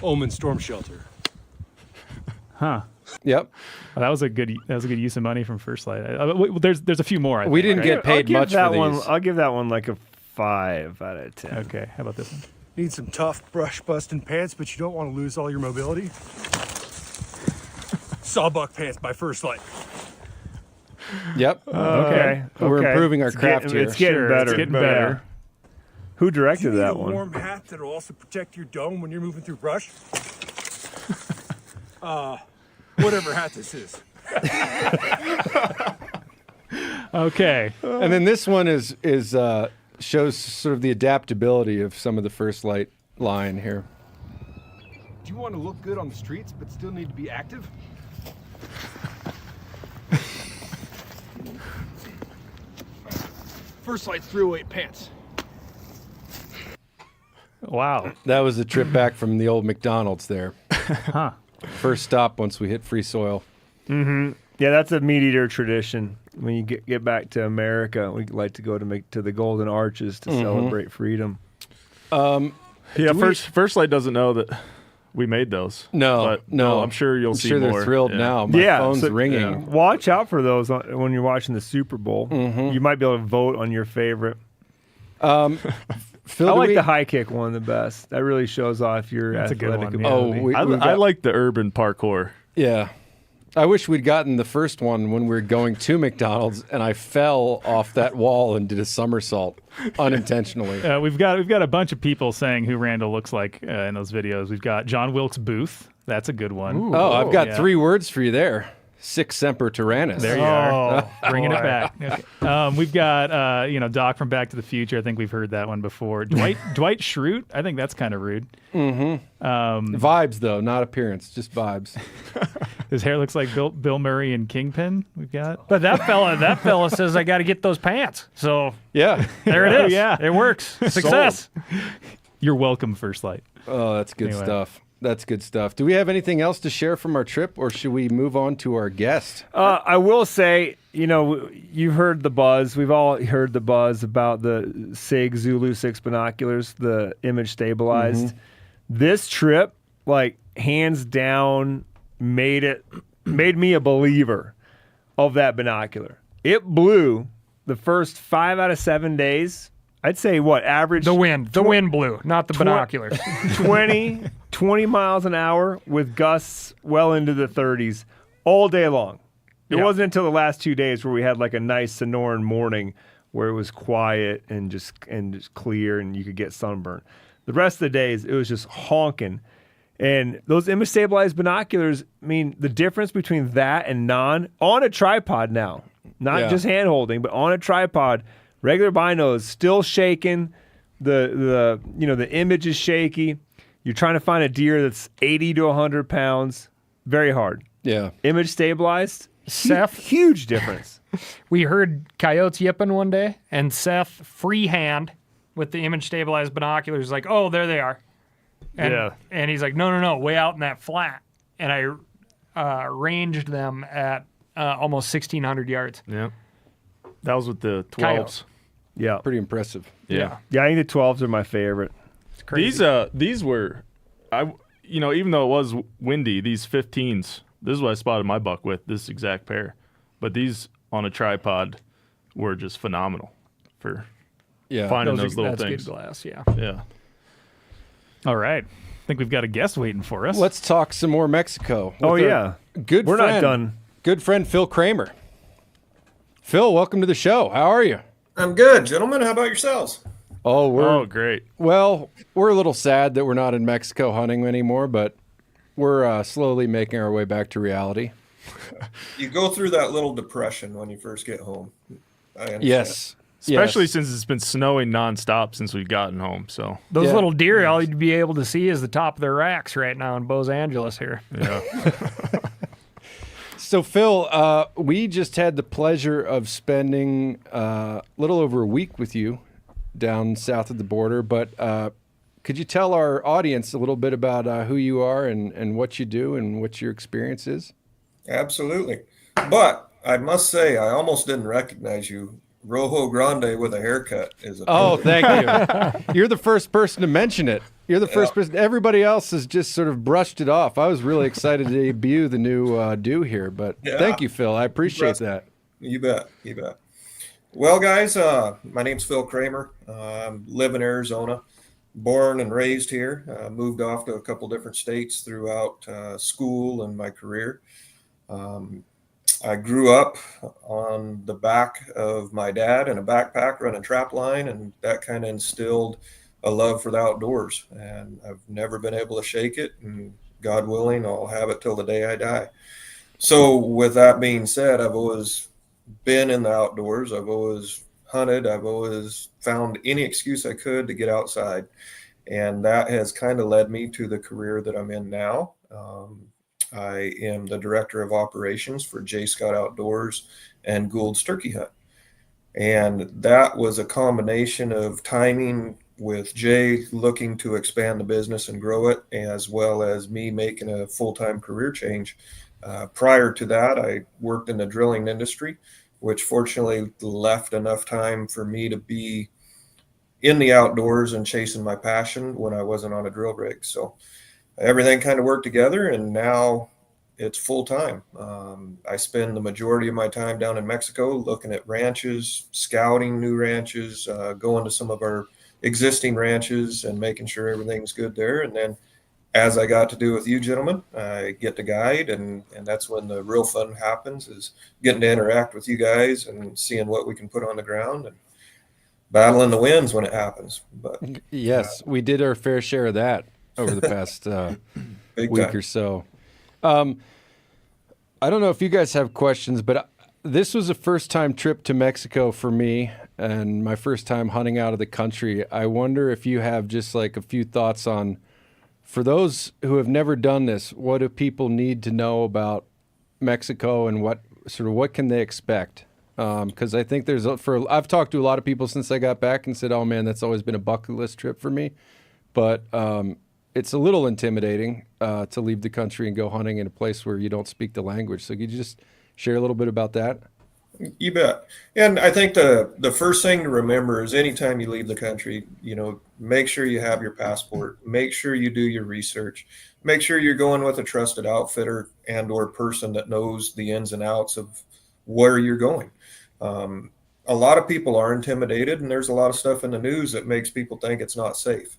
S8: Omen Storm Shelter.
S6: Huh.
S3: Yep.
S6: Well, that was a good use of money from First Light. There's a few more. I
S3: We
S6: think,
S3: didn't
S6: right?
S3: get paid much for these.
S4: I'll give that one like a 5 out of 10.
S6: Okay, how about this one?
S9: Need some tough brush busting pants, but you don't want to lose all your mobility? Sawbuck pants by First Light.
S3: Yep.
S4: Okay.
S3: We're
S4: okay.
S3: improving our
S4: It's
S3: craft
S4: getting,
S3: here.
S4: It's getting
S6: Sure,
S4: better.
S6: it's getting better.
S4: Who
S9: Do
S4: directed
S9: you need
S4: that
S9: a
S4: one?
S9: warm hat that'll also protect your dome when you're moving through brush? Whatever hat this is.
S6: Okay.
S3: And then this one is shows sort of the adaptability of some of the First Light line here.
S8: Do you want to look good on the streets but still need to be active? First Light 308 pants.
S6: Wow.
S3: That was the trip back from the old McDonald's there.
S6: Huh.
S3: First stop once we hit free soil.
S4: Yeah, that's a MeatEater tradition. When you get back to America, we like to go to the Golden Arches to celebrate freedom.
S7: Yeah, First Light doesn't know that we made those.
S3: No.
S7: I'm sure you'll see more.
S3: They're thrilled
S7: Yeah.
S3: now. My phone's
S4: so,
S3: ringing.
S4: Watch out for those when you're watching the Super Bowl. You might be able to vote on your favorite.
S3: Phil,
S4: I
S3: do
S4: like
S3: we-
S4: the high kick one the best. That really shows off your
S6: That's a good
S4: athletic
S6: one, yeah.
S4: ability.
S7: I like the urban parkour.
S3: Yeah. I wish we'd gotten the first one when we were going to McDonald's and I fell off that wall and did a somersault unintentionally.
S6: We've got a bunch of people saying who Randall looks like in those videos. We've got John Wilkes Booth. That's a good one.
S3: Oh, I've got
S6: yeah.
S3: 3 words for you there. Sic Semper Tyrannis.
S6: There you are. Bringing it back. Okay. We've got, Doc from Back to the Future. I think we've heard that one before. Dwight Schrute. I think that's kind of rude.
S3: Vibes, though, not appearance, just vibes.
S6: His hair looks like Bill Murray in Kingpin. We've got.
S5: But that fella says I got to get those pants. So
S3: Yeah.
S5: there it is.
S6: Yeah.
S5: It works. Success.
S6: You're welcome, First Light.
S3: Oh, that's good
S6: Anyway.
S3: stuff. That's good stuff. Do we have anything else to share from our trip, or should we move on to our guest?
S4: I will say, you've heard the buzz. We've all heard the buzz about the SIG Zulu 6 binoculars, the image stabilized. This trip, hands down, made me a believer of that binocular. It blew the first 5 out of 7 days. I'd say average
S5: The wind blew, not the binoculars.
S4: 20 miles an hour with gusts well into the 30s all day long. It wasn't until the last 2 days where we had a nice Sonoran morning where it was quiet and just clear and you could get sunburn. The rest of the days it was just honking. And those image stabilized binoculars, the difference between that and on a tripod now, not just hand holding, but on a tripod, regular binos still shaking. The image is shaky. You're trying to find a deer that's 80 to 100 pounds. Very hard.
S3: Yeah.
S4: Image stabilized.
S5: Seth?
S4: Huge difference.
S5: We heard coyotes yipping one day, and Seth freehand with the image stabilized binoculars oh, there they are. And,
S4: Yeah.
S5: And he's like, no, way out in that flat. And I ranged them at almost 1,600 yards.
S7: Yeah. That was with the 12s.
S4: Yeah.
S3: Pretty impressive.
S7: Yeah.
S4: Yeah, I think the 12s are my favorite.
S5: It's crazy.
S7: These were, even though it was windy, these 15s, this is what I spotted my buck with, this exact pair. But these on a tripod were just phenomenal for finding those little
S5: that's
S7: things.
S5: good glass, yeah.
S7: Yeah.
S6: All right. I think we've got a guest waiting for us.
S3: Let's talk some more Mexico.
S4: Oh,
S3: with our
S4: yeah.
S3: Good
S4: We're
S3: friend,
S4: not done.
S3: Good friend Phil Kramer. Phil, welcome to the show. How are you?
S10: I'm good, gentlemen. How about yourselves?
S3: Oh, we're
S7: Great.
S3: well, we're a little sad that we're not in Mexico hunting anymore, but we're slowly making our way back to reality.
S10: You go through that little depression when you first get home. I understand.
S3: Yes.
S7: Especially
S3: Yes.
S7: since it's been snowing nonstop since we've gotten home. So,
S5: Those
S3: Yeah.
S5: little deer, all you'd be able to see is the top of their racks right now in Los Angeles here.
S7: yeah.
S3: So, Phil, we just had the pleasure of spending a little over a week with you down south of the border. But could you tell our audience a little bit about who you are and what you do and what your experience is?
S10: Absolutely. But I must say, I almost didn't recognize you. Rojo Grande with a haircut is a
S3: Oh, thank you. You're the first person to mention it. You're the first person. Everybody else has just sort of brushed it off. I was really excited to debut the new do here, but thank you, Phil. I appreciate that.
S10: You bet. You bet. Well, guys, my name's Phil Kramer. I live in Arizona, born and raised here. Moved off to a couple different states throughout school and my career. I grew up on the back of my dad in a backpack running trap line, and that kind of instilled a love for the outdoors. And I've never been able to shake it, and God willing, I'll have it till the day I die. So with that being said, I've always been in the outdoors. I've always hunted. I've always found any excuse I could to get outside. And that has kind of led me to the career that I'm in now. I am the director of operations for J Scott Outdoors and Ghouls Turkey Hunt. And that was a combination of timing with Jay looking to expand the business and grow it, as well as me making a full-time career change. Prior to that, I worked in the drilling industry, which fortunately left enough time for me to be in the outdoors and chasing my passion when I wasn't on a drill rig. So everything kind of worked together, and now it's full time. I spend the majority of my time down in Mexico looking at ranches, scouting new ranches, going to some of our existing ranches and making sure everything's good there. And then, as I got to do with you gentlemen, I get to guide, and that's when the real fun happens, is getting to interact with you guys and seeing what we can put on the ground and battling the winds when it happens. But
S3: Yes, we did our fair share of that over the past
S10: big
S3: week
S10: time.
S3: or so. I don't know if you guys have questions, but this was a first-time trip to Mexico for me and my first time hunting out of the country. I wonder if you have just like a few thoughts on, for those who have never done this, what do people need to know about Mexico and what can they expect? Because I think I've talked to a lot of people since I got back and said, oh man, that's always been a bucket list trip for me. But it's a little intimidating to leave the country and go hunting in a place where you don't speak the language. So could you just share a little bit about that?
S10: You bet. And I think the first thing to remember is anytime you leave the country, make sure you have your passport, make sure you do your research, make sure you're going with a trusted outfitter and or person that knows the ins and outs of where you're going. A lot of people are intimidated, and there's a lot of stuff in the news that makes people think it's not safe.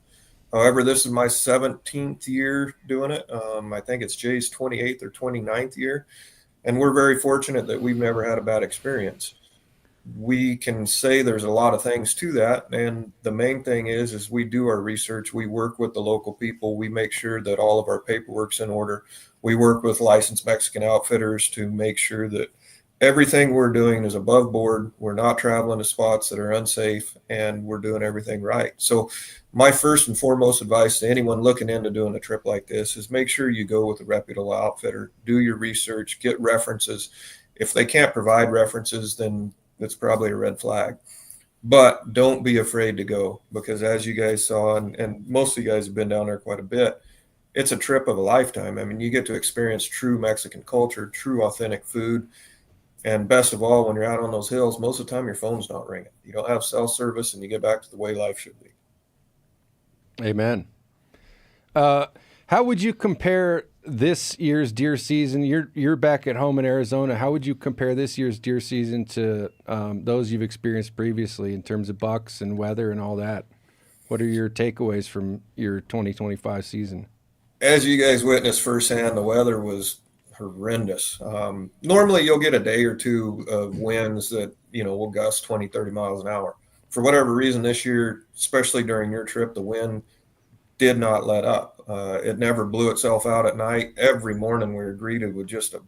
S10: However, this is my 17th year doing it. I think it's Jay's 28th or 29th year. And we're very fortunate that we've never had a bad experience. We can say there's a lot of things to that. And the main thing is we do our research. We work with the local people. We make sure that all of our paperwork's in order. We work with licensed Mexican outfitters to make sure that everything we're doing is above board. We're not traveling to spots that are unsafe, and we're doing everything right. So my first and foremost advice to anyone looking into doing a trip like this is make sure you go with a reputable outfitter, do your research, get references. If they can't provide references, then it's probably a red flag. But don't be afraid to go, because as you guys saw, and most of you guys have been down there quite a bit, it's a trip of a lifetime. I mean, you get to experience true Mexican culture, true authentic food. And best of all, when you're out on those hills, most of the time your phone's not ringing. You don't have cell service, and you get back to the way life should be.
S3: Amen. How would you compare this year's deer season? You're back at home in Arizona. How would you compare this year's deer season to those you've experienced previously in terms of bucks and weather and all that? What are your takeaways from your 2025 season?
S10: As you guys witnessed firsthand, the weather was horrendous. Normally you'll get a day or two of winds that, will gust 20, 30 miles an hour. For whatever reason this year, especially during your trip, the wind did not let up. It never blew itself out at night. Every morning we were greeted with just a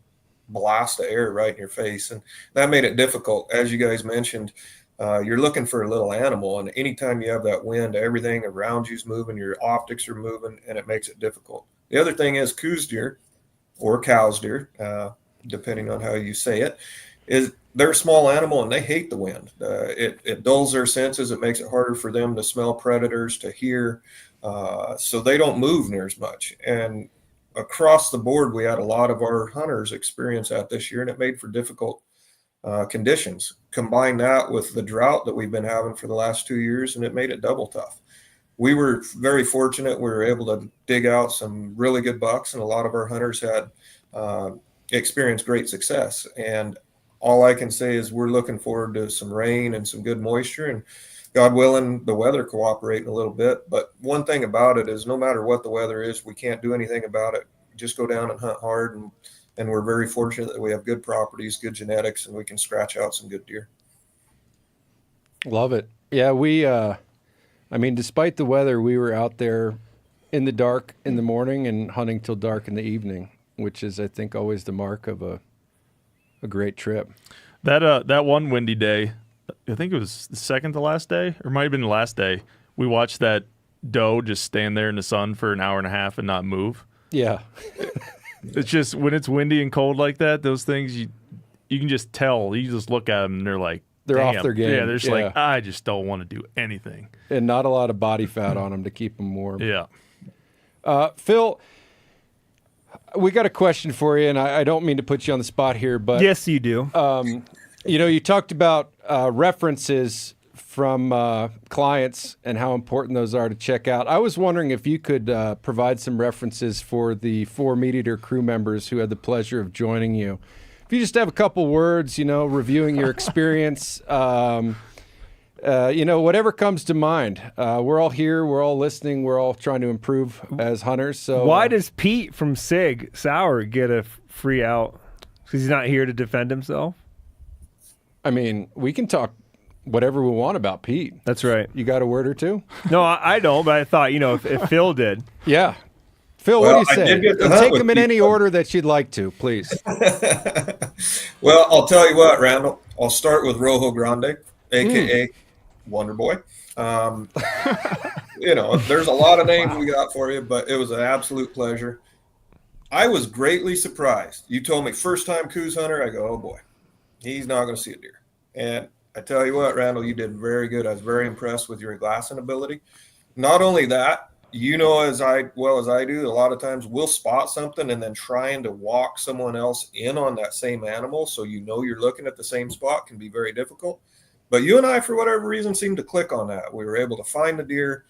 S10: blast of air right in your face. And that made it difficult. As you guys mentioned, you're looking for a little animal. And anytime you have that wind, everything around you's moving, your optics are moving, and it makes it difficult. The other thing is Coues deer, or Cowz deer, depending on how you say it, is they're a small animal and they hate the wind. It dulls their senses. It makes it harder for them to smell predators, to hear. So they don't move near as much. And across the board, we had a lot of our hunters experience that this year, and it made for difficult conditions. Combine that with the drought that we've been having for the last 2 years, and it made it double tough. We were very fortunate. We were able to dig out some really good bucks, and a lot of our hunters had experienced great success. And all I can say is we're looking forward to some rain and some good moisture, and God willing, the weather cooperating a little bit. But one thing about it is no matter what the weather is, we can't do anything about it. Just go down and hunt hard, and we're very fortunate that we have good properties, good genetics, and we can scratch out some good deer.
S3: Love it. Yeah, despite the weather, we were out there in the dark in the morning and hunting till dark in the evening, which is, I think, always the mark of a great trip.
S7: That one windy day, I think it was the second to last day, or it might have been the last day, we watched that doe just stand there in the sun for an hour and a half and not move.
S3: Yeah.
S7: It's just when it's windy and cold like that, those things you can just tell. You just look at them and they're like,
S3: they're
S7: damn.
S3: off their game.
S7: Yeah, they're just like, I just don't want to do anything.
S3: And not a lot of body fat on them to keep them warm.
S7: Yeah.
S3: Phil, we got a question for you, and I don't mean to put you on the spot here, but
S4: yes, you do.
S3: You talked about references from clients and how important those are to check out. I was wondering if you could provide some references for the 4 MeatEater crew members who had the pleasure of joining you. If you just have a couple words, reviewing your experience, whatever comes to mind. We're all here. We're all listening. We're all trying to improve as hunters. So
S4: why does Pete from Sig Sauer get a free out? Because he's not here to defend himself?
S3: I mean, we can talk whatever we want about Pete.
S4: That's right.
S3: You got a word or two?
S4: No, I don't, but I thought, if Phil did.
S3: Yeah. Phil, what do you say? Take them in any order that you'd like to, please.
S10: Well, I'll tell you what, Randall. I'll start with Rojo Grande, a.k.a. Wonder Boy. There's a lot of names we got for you, but it was an absolute pleasure. I was greatly surprised. You told me first time Coues hunter. I go, oh boy, he's not going to see a deer. And I tell you what, Randall, you did very good. I was very impressed with your glassing ability. Not only that, as well as I do, a lot of times we'll spot something and then trying to walk someone else in on that same animal so you're looking at the same spot can be very difficult. But you and I, for whatever reason, seemed to click on that. We were able to find the deer,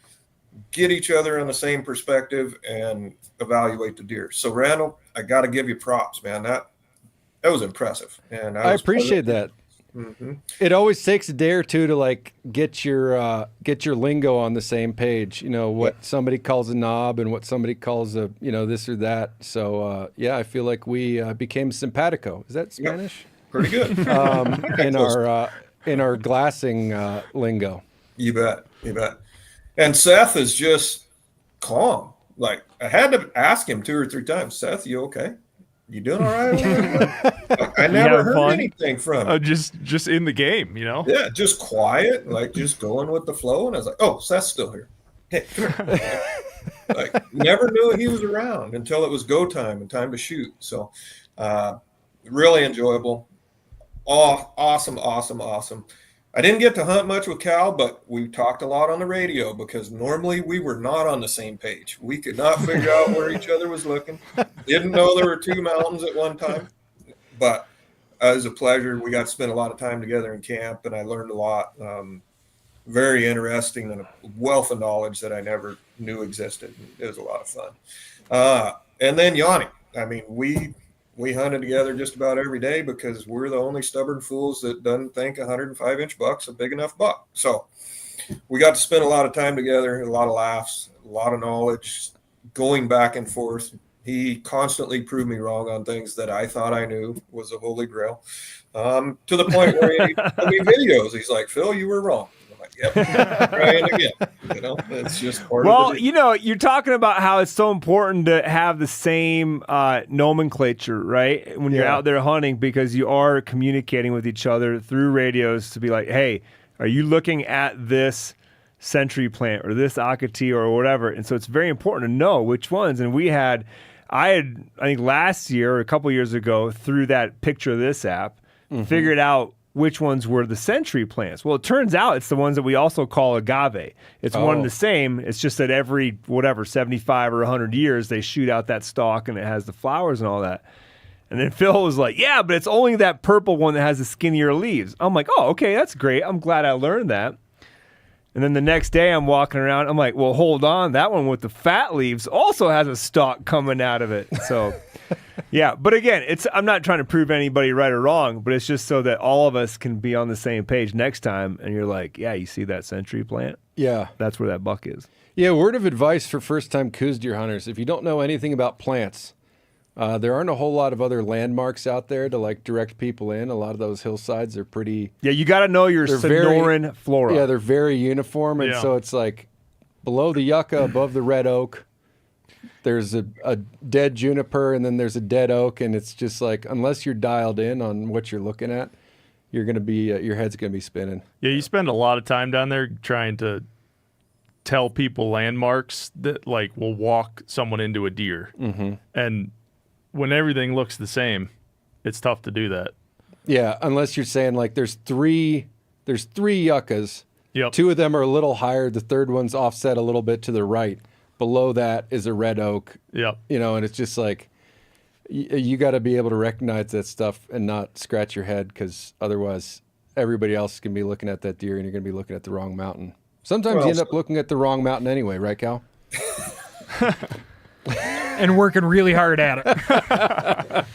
S10: get each other on the same perspective, and evaluate the deer. So, Randall, I got to give you props, man. That was impressive. And
S3: I appreciate that.
S10: Mm-hmm.
S3: It always takes a day or two to get your lingo on the same page. What somebody calls a knob and what somebody calls a this or that. So I feel like we became simpatico. Is that Spanish?
S10: Yep. Pretty good.
S3: In our glassing lingo.
S10: You bet. And Seth is just calm. Like I had to ask him 2 or 3 times. Seth, you okay? You doing all right? I never heard anything from him.
S7: Just in the game,
S10: Yeah, just quiet, just going with the flow. And I was like, oh, Seth's still here. Hey, come here. Never knew he was around until it was go time and time to shoot. So really enjoyable. Oh, awesome. I didn't get to hunt much with Cal, but we talked a lot on the radio because normally we were not on the same page. We could not figure out where each other was looking. Didn't know there were two mountains at one time, but it was a pleasure. We got to spend a lot of time together in camp, and I learned a lot. Very interesting and a wealth of knowledge that I never knew existed. It was a lot of fun. And then Yanni. I mean, we hunted together just about every day because we're the only stubborn fools that doesn't think 105-inch buck's a big enough buck. So we got to spend a lot of time together, a lot of laughs, a lot of knowledge, going back and forth. He constantly proved me wrong on things that I thought I knew was a holy grail, to the point where he sent me videos. He's like, Phil, you were wrong. I'm like, yep, trying again. You know, it's just part of the deal.
S4: You're talking about how it's so important to have the same nomenclature, right? When you're out there hunting, because you are communicating with each other through radios to be like, hey, are you looking at this century plant or this Akati or whatever? And so it's very important to know which ones. And I think last year or a couple years ago, through that picture of this app, figured out which ones were the century plants. Well, it turns out it's the ones that we also call agave. It's one and the same. It's just that every, 75 or 100 years, they shoot out that stalk and it has the flowers and all that. And then Phil was like, yeah, but it's only that purple one that has the skinnier leaves. I'm like, oh, okay, that's great. I'm glad I learned that. And then the next day I'm walking around. I'm like, well, hold on. That one with the fat leaves also has a stalk coming out of it. So, yeah. But again, I'm not trying to prove anybody right or wrong, but it's just so that all of us can be on the same page next time. And you're like, yeah, you see that century plant?
S3: Yeah.
S4: That's where that buck is.
S3: Yeah, word of advice for first-time Coues deer hunters. If you don't know anything about plants, there aren't a whole lot of other landmarks out there to like direct people in. A lot of those hillsides are pretty...
S4: Yeah, you got to know your Sonoran flora.
S3: Yeah, they're very uniform. And so it's like below the yucca, above the red oak, there's a dead juniper, and then there's a dead oak. And it's just like, unless you're dialed in on what you're looking at, you're going to be, your head's going to be spinning.
S7: Yeah, you spend a lot of time down there trying to tell people landmarks that like will walk someone into a deer. And when everything looks the same, it's tough to do that.
S3: Yeah, unless you're saying like there's three yuccas.
S7: Yep.
S3: Two of them are a little higher. The third one's offset a little bit to the right. Below that is a red oak.
S7: Yep.
S3: You know, and it's just like you got to be able to recognize that stuff and not scratch your head, because otherwise everybody else can be looking at that deer and you're going to be looking at the wrong mountain. Sometimes you end up looking at the wrong mountain anyway, right, Cal?
S5: And working really hard at it.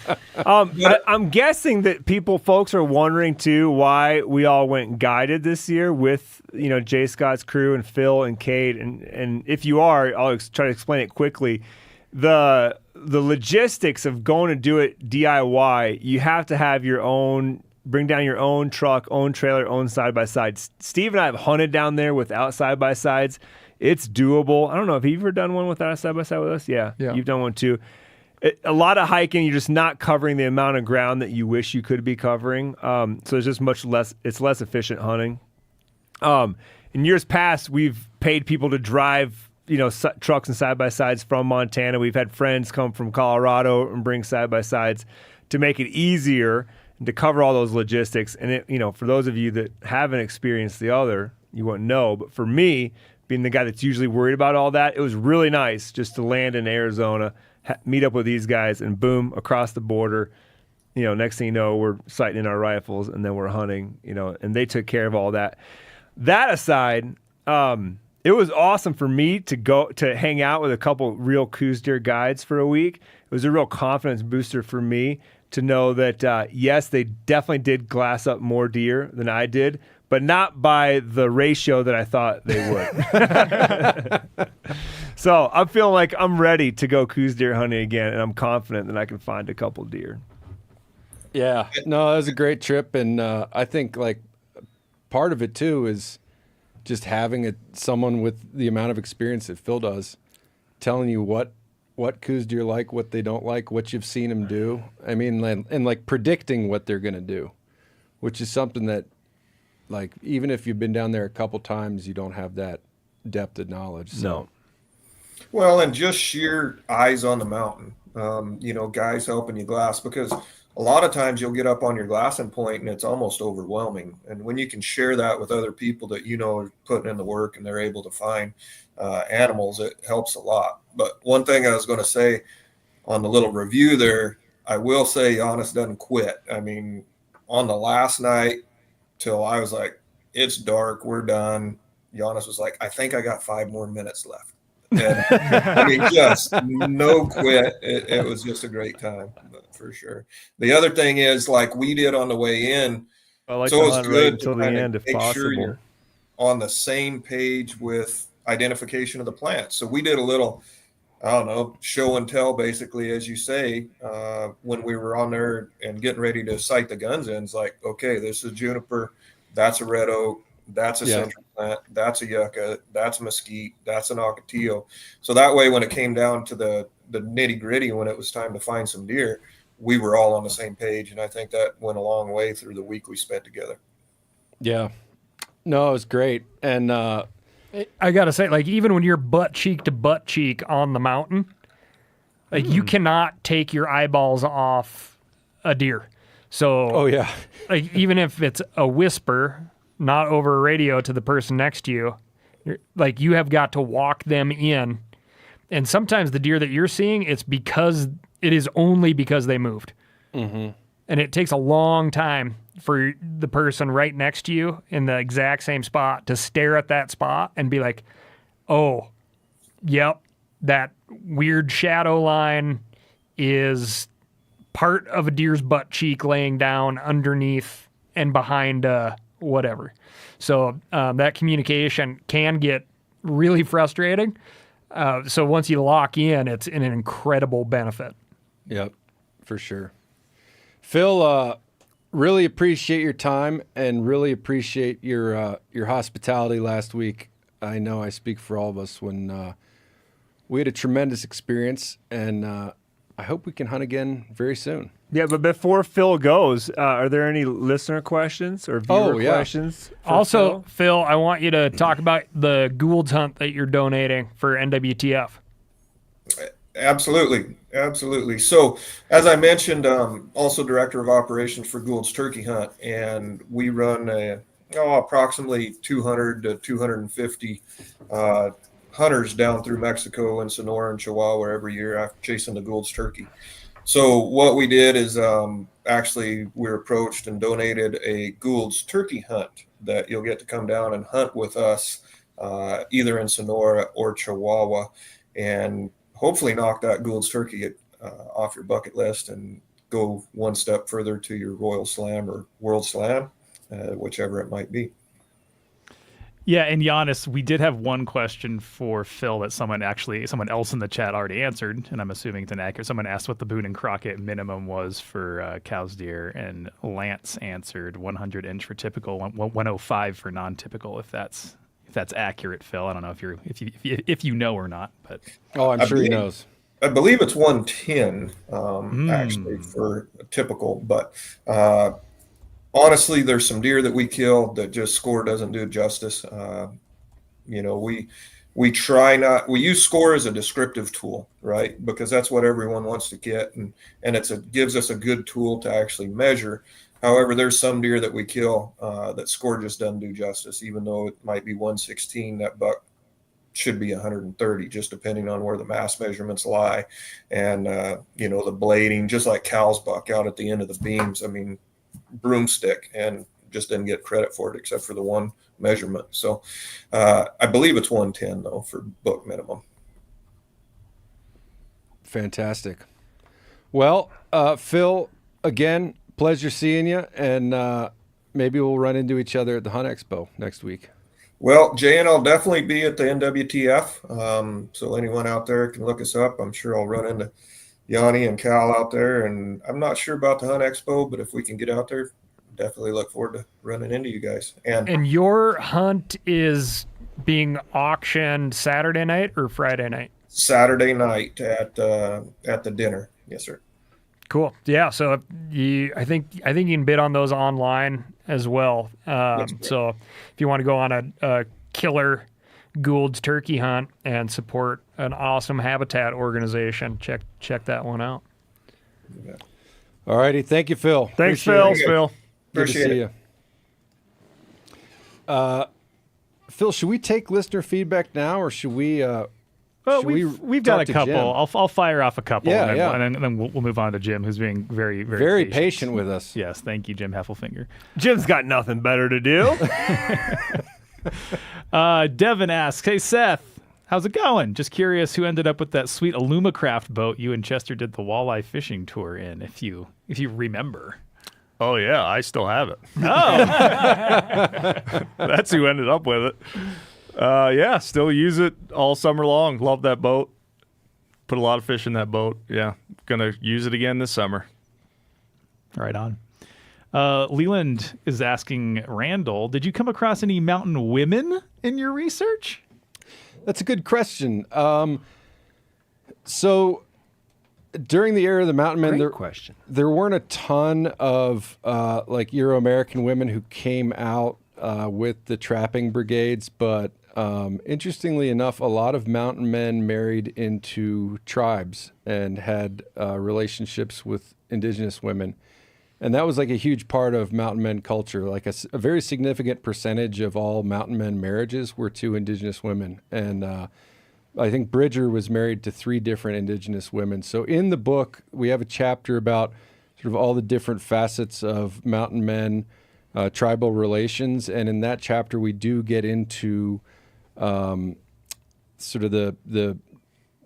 S4: I'm guessing that folks are wondering too why we all went guided this year with Jay Scott's crew and Phil and Kate, and if you are, I'll try to explain it quickly. The logistics of going to do it DIY, you have to have your own, bring down your own truck, own trailer, own side by side. Steve and I have hunted down there without side by sides. It's doable. I don't know. Have you ever done one without a side-by-side with us? Yeah. You've done one too. A lot of hiking, you're just not covering the amount of ground that you wish you could be covering. So it's just much less, it's less efficient hunting. In years past, we've paid people to drive, trucks and side-by-sides from Montana. We've had friends come from Colorado and bring side-by-sides to make it easier and to cover all those logistics. And for those of you that haven't experienced the other, you wouldn't know. But for me, being the guy that's usually worried about all that, it was really nice just to land in Arizona, meet up with these guys, and boom, across the border. Next thing you know, we're sighting in our rifles, and then we're hunting. And they took care of all that. That aside, it was awesome for me to go to hang out with a couple real Coues deer guides for a week. It was a real confidence booster for me to know that yes, they definitely did glass up more deer than I did, but not by the ratio that I thought they would. So I'm feeling like I'm ready to go Coues deer hunting again, and I'm confident that I can find a couple deer.
S3: Yeah, no, it was a great trip, and I think like part of it too is just having someone with the amount of experience that Phil does, telling you what Coues deer like, what they don't like, what you've seen them do. I mean, and like predicting what they're going to do, which is something that, like, even if you've been down there a couple times, you don't have that depth of knowledge. So.
S4: No.
S10: Well, and just sheer eyes on the mountain. Guys helping you glass, because a lot of times you'll get up on your glassing point and it's almost overwhelming. And when you can share that with other people that are putting in the work and they're able to find animals, it helps a lot. But one thing I was going to say on the little review there, I will say Janis doesn't quit. I mean, on the last night till I was like, it's dark, we're done, Janis was like, I think I got 5 more minutes left. And I mean, just no quit. It was just a great time, for sure. The other thing is, like we did on the way in,
S4: I like
S10: so
S4: to
S10: it's
S4: hunt
S10: good
S4: right
S10: to
S4: until the
S10: kind of
S4: end if
S10: make
S4: possible.
S10: sure you're on the same page with identification of the plant. So we did a little, I don't know, show and tell, basically, as you say, when we were on there and getting ready to sight the guns in. It's like, okay, this is juniper, that's a red oak, that's a central plant, that's a yucca, that's a mesquite, that's an ocotillo. So that way, when it came down to the nitty gritty, when it was time to find some deer, we were all on the same page. And I think that went a long way through the week we spent together.
S3: Yeah. No, it was great. And
S5: I got to say, like, even when you're butt cheek to butt cheek on the mountain, like, you cannot take your eyeballs off a deer. So, like, even if it's a whisper, not over a radio to the person next to you, like, you have got to walk them in. And sometimes the deer that you're seeing, it is only because they moved. Mm-hmm. And it takes a long time for the person right next to you in the exact same spot to stare at that spot and be like, oh, yep, that weird shadow line is part of a deer's butt cheek laying down underneath and behind whatever. So that communication can get really frustrating. So once you lock in, it's an incredible benefit.
S3: Yep, for sure. Phil, really appreciate your time and really appreciate your hospitality last week. I know I speak for all of us when we had a tremendous experience, and I hope we can hunt again very soon.
S4: Yeah, but before Phil goes, are there any listener questions or viewer questions?
S5: Also, Phil, I want you to talk about the Ghouls hunt that you're donating for NWTF.
S10: Absolutely. So, as I mentioned, also director of operations for Ghouls Turkey Hunt, and we run approximately 200 to 250 hunters down through Mexico and Sonoran and Chihuahua every year after chasing the Ghouls turkey. So what we did is actually we were approached and donated a Ghouls turkey hunt that you'll get to come down and hunt with us either in Sonora or Chihuahua, and hopefully knock that Ghouls turkey off your bucket list and go one step further to your Royal Slam or World Slam, whichever it might be.
S6: Yeah, and Janis, we did have one question for Phil that someone else in the chat already answered, and I'm assuming it's inaccurate. Someone asked what the Boone and Crockett minimum was for Cowz deer, and Lance answered 100 inch for typical, 105 for non-typical. If that's accurate, Phil. I don't know if you know or not, but
S3: I'm sure he knows.
S10: I believe it's 110 actually for a typical, but honestly, there's some deer that we kill that just score doesn't do it justice. We try not. We use score as a descriptive tool, right? Because that's what everyone wants to get, and it gives us a good tool to actually measure. However, there's some deer that we kill that score just doesn't do justice. Even though it might be 116, that buck should be 130, just depending on where the mass measurements lie, and the blading, just like Cow's buck out at the end of the beams. I mean, broomstick, and just didn't get credit for it except for the one measurement. So I believe it's 110 though for book minimum.
S3: Fantastic. Well, Phil, again, pleasure seeing you, and maybe we'll run into each other at the Hunt Expo next week.
S10: Well, Jay and I'll definitely be at the NWTF. So anyone out there can look us up. I'm sure I'll run into Yanni and Cal out there, and I'm not sure about the Hunt Expo, but if we can get out there, definitely look forward to running into you guys.
S5: And your hunt is being auctioned Saturday night or Friday night?
S10: Saturday night at the dinner. Yes, sir.
S5: Cool. Yeah. So I think you can bid on those online as well. So if you want to go on a killer Gould's turkey hunt and support an awesome habitat organization. Check that one out.
S3: All righty. Thank you, Phil.
S4: Thanks,
S3: Appreciate
S4: Phil.
S3: it. Good to
S10: Appreciate
S3: see
S10: it.
S3: you. Phil, should we take listener feedback now, or should we?
S6: Well,
S3: should we
S6: we've got a
S3: talk to
S6: couple.
S3: Jim?
S6: I'll fire off a couple,
S3: Yeah,
S6: and
S3: yeah.
S6: then we'll move on to Jim, who's being very, very,
S3: Very patient with us.
S6: Yes, thank you, Jim Heffelfinger.
S4: Jim's got nothing better to do.
S6: Devin asks, "Hey Seth, how's it going? Just curious, who ended up with that sweet Alumacraft boat you and Chester did the walleye fishing tour in? If you remember."
S7: Oh yeah, I still have it.
S6: Oh,
S7: That's who ended up with it. Yeah, still use it all summer long. Love that boat. Put a lot of fish in that boat. Yeah, gonna use it again this summer.
S6: right on. Leland is asking Randall, did you come across any mountain women in your research?
S3: That's a good question. So during the era of the Mountain Men, there weren't a ton of like Euro-American women who came out with the trapping brigades, but interestingly enough, a lot of mountain men married into tribes and had relationships with indigenous women. And that was like a huge part of mountain men culture. Like a very significant percentage of all mountain men marriages were to indigenous women. And I think Bridger was married to 3 different indigenous women. So in the book, we have a chapter about sort of all the different facets of mountain men, tribal relations. And in that chapter, we do get into sort of the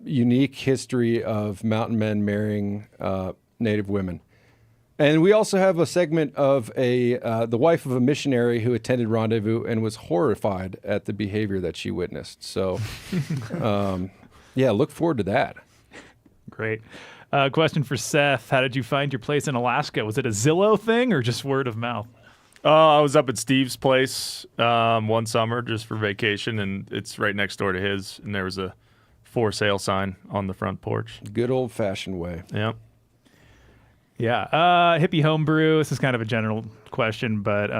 S3: unique history of mountain men marrying Native women. And we also have a segment of the wife of a missionary who attended Rendezvous and was horrified at the behavior that she witnessed. So, yeah, look forward to that.
S6: Great. Question for Seth. How did you find your place in Alaska? Was it a Zillow thing or just word of mouth?
S7: I was up at Steve's place one summer just for vacation, and it's right next door to his, and there was a for sale sign on the front porch.
S3: Good old-fashioned way.
S7: Yep.
S6: Yeah. Hippie homebrew. This is kind of a general question, but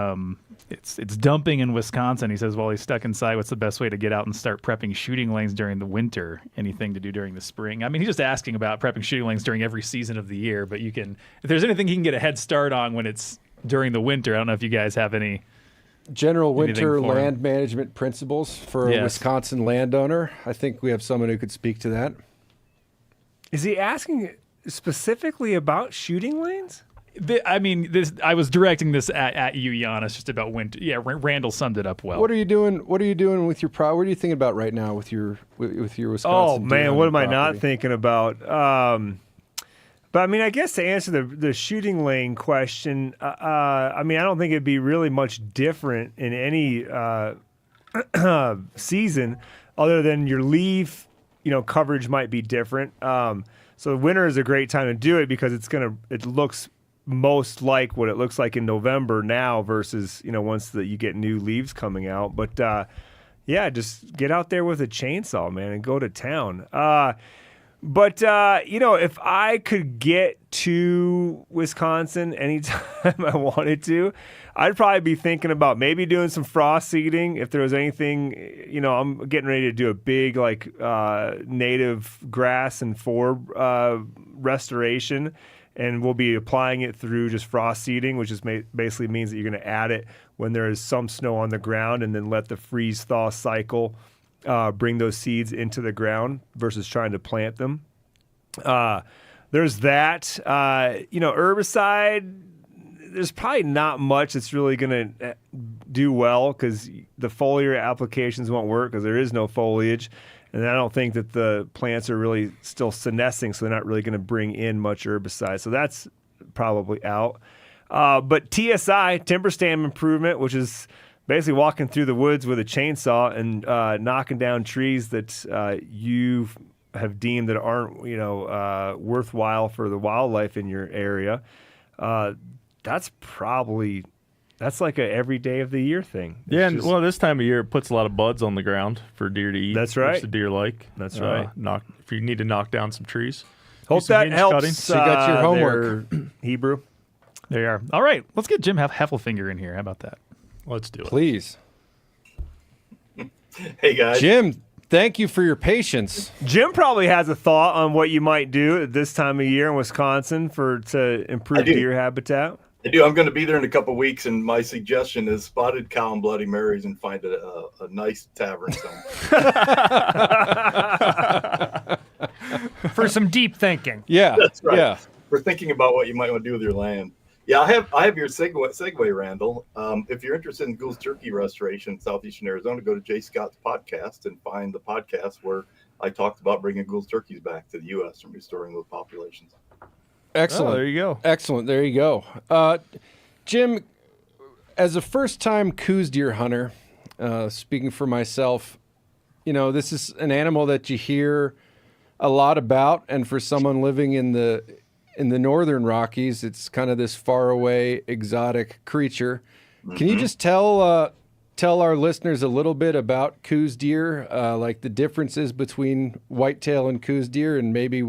S6: it's dumping in Wisconsin. He says, while he's stuck inside, what's the best way to get out and start prepping shooting lanes during the winter? Anything to do during the spring? I mean, he's just asking about prepping shooting lanes during every season of the year, but you can, if there's anything he can get a head start on when it's during the winter, I don't know if you guys have any
S3: general winter
S6: for him.
S3: land management principles for a
S6: Yes.
S3: Wisconsin landowner. I think we have someone who could speak to that.
S4: Is he asking specifically about shooting lanes?
S6: I was directing this at you, Janis, just about winter. Yeah, Randall summed it up well.
S3: What are you doing? What are you doing with your What are you thinking about right now with your Wisconsin?
S4: Oh man,
S3: deer
S4: what am I
S3: hunting
S4: not
S3: property?
S4: thinking about? But I mean, I guess to answer the shooting lane question, I mean, I don't think it'd be really much different in any season, other than your leaf, coverage might be different. So winter is a great time to do it because it looks most like what it looks like in November now versus once you get new leaves coming out. But yeah, just get out there with a chainsaw, man, and go to town. But if I could get to Wisconsin anytime I wanted to, I'd probably be thinking about maybe doing some frost seeding. If there was anything, I'm getting ready to do a big native grass and forb restoration, and we'll be applying it through just frost seeding, which is basically means that you're going to add it when there is some snow on the ground, and then let the freeze thaw cycle bring those seeds into the ground versus trying to plant them. There's that. Herbicide, there's probably not much that's really going to do well because the foliar applications won't work because there is no foliage. And I don't think that the plants are really still senescing, so they're not really going to bring in much herbicide. So that's probably out. But TSI, timber stand improvement, which is basically walking through the woods with a chainsaw and knocking down trees that you have deemed that aren't, worthwhile for the wildlife in your area. That's like a every day of the year thing.
S7: Yeah, and this time of year it puts a lot of buds on the ground for deer to eat.
S4: That's right.
S7: Which the deer like.
S4: That's right.
S7: If you need to knock down some trees.
S4: Hope
S7: some
S4: that
S7: hinge
S4: helps.
S7: cutting.
S3: So you got your homework.
S4: Hebrew.
S6: There you are. All right, let's get Jim Heffelfinger in here. How about that?
S7: Let's do it.
S3: Please.
S11: Hey guys.
S3: Jim, thank you for your patience.
S4: Jim probably has a thought on what you might do at this time of year in Wisconsin to improve deer habitat.
S11: I do. I'm going to be there in a couple of weeks, and my suggestion is Spotted Cow and Bloody Marys and find a nice tavern somewhere.
S5: For some deep thinking.
S3: Yeah,
S11: that's right.
S3: Yeah.
S11: We're thinking about what you might want to do with your land. Yeah, I have your segue, Randall. If you're interested in Ghouls turkey restoration in southeastern Arizona, go to Jay Scott's podcast and find the podcast where I talked about bringing Ghouls turkeys back to the U.S. and restoring those populations.
S3: Excellent.
S4: Oh, there you go.
S3: Excellent. There you go. Jim, as a first-time Coues deer hunter, speaking for myself, this is an animal that you hear a lot about, and for someone living in the northern Rockies, it's kind of this faraway, exotic creature. Mm-hmm. Can you just tell our listeners a little bit about Coues deer, like the differences between whitetail and Coues deer, and maybe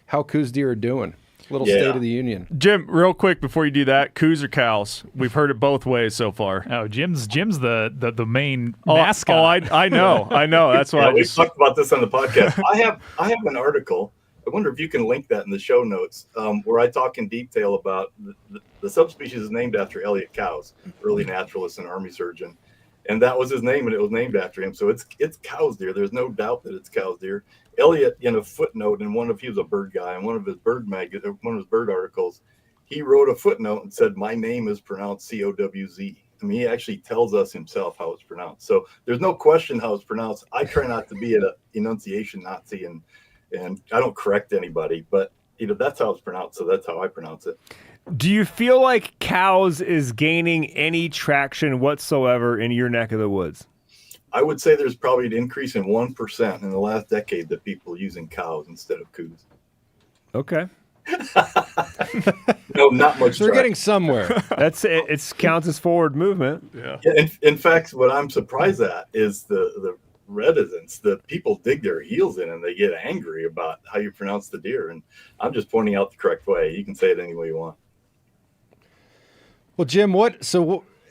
S3: how Coues deer are doing? State of the union.
S7: Jim, real quick before you do that, Coues or Cowz? We've heard it both ways so far.
S6: Oh, Jim's the main mascot.
S7: I know. That's why
S11: we talked about this on the podcast. I have an article. I wonder if you can link that in the show notes, where I talk in detail about the subspecies is named after Elliot Cowz, early naturalist and army surgeon, and that was his name, and it was named after him. So it's Cowz deer. There's no doubt that it's Cowz deer. Elliot, in a footnote in he was a bird guy, in one of his bird articles, he wrote a footnote and said, "My name is pronounced Cowz." I mean, he actually tells us himself how it's pronounced. So there's no question how it's pronounced. I try not to be an enunciation Nazi, and I don't correct anybody, but that's how it's pronounced. So that's how I pronounce it.
S4: Do you feel like Cowz is gaining any traction whatsoever in your neck of the woods?
S11: I would say there's probably an increase in 1% in the last decade that people using Cowz instead of Coues.
S4: Okay.
S11: No, not much.
S3: They're getting somewhere.
S4: It counts as forward movement.
S11: Yeah. In fact, what I'm surprised at is the reticence. The people dig their heels in and they get angry about how you pronounce the deer. And I'm just pointing out the correct way. You can say it any way you want.
S3: Well, Jim,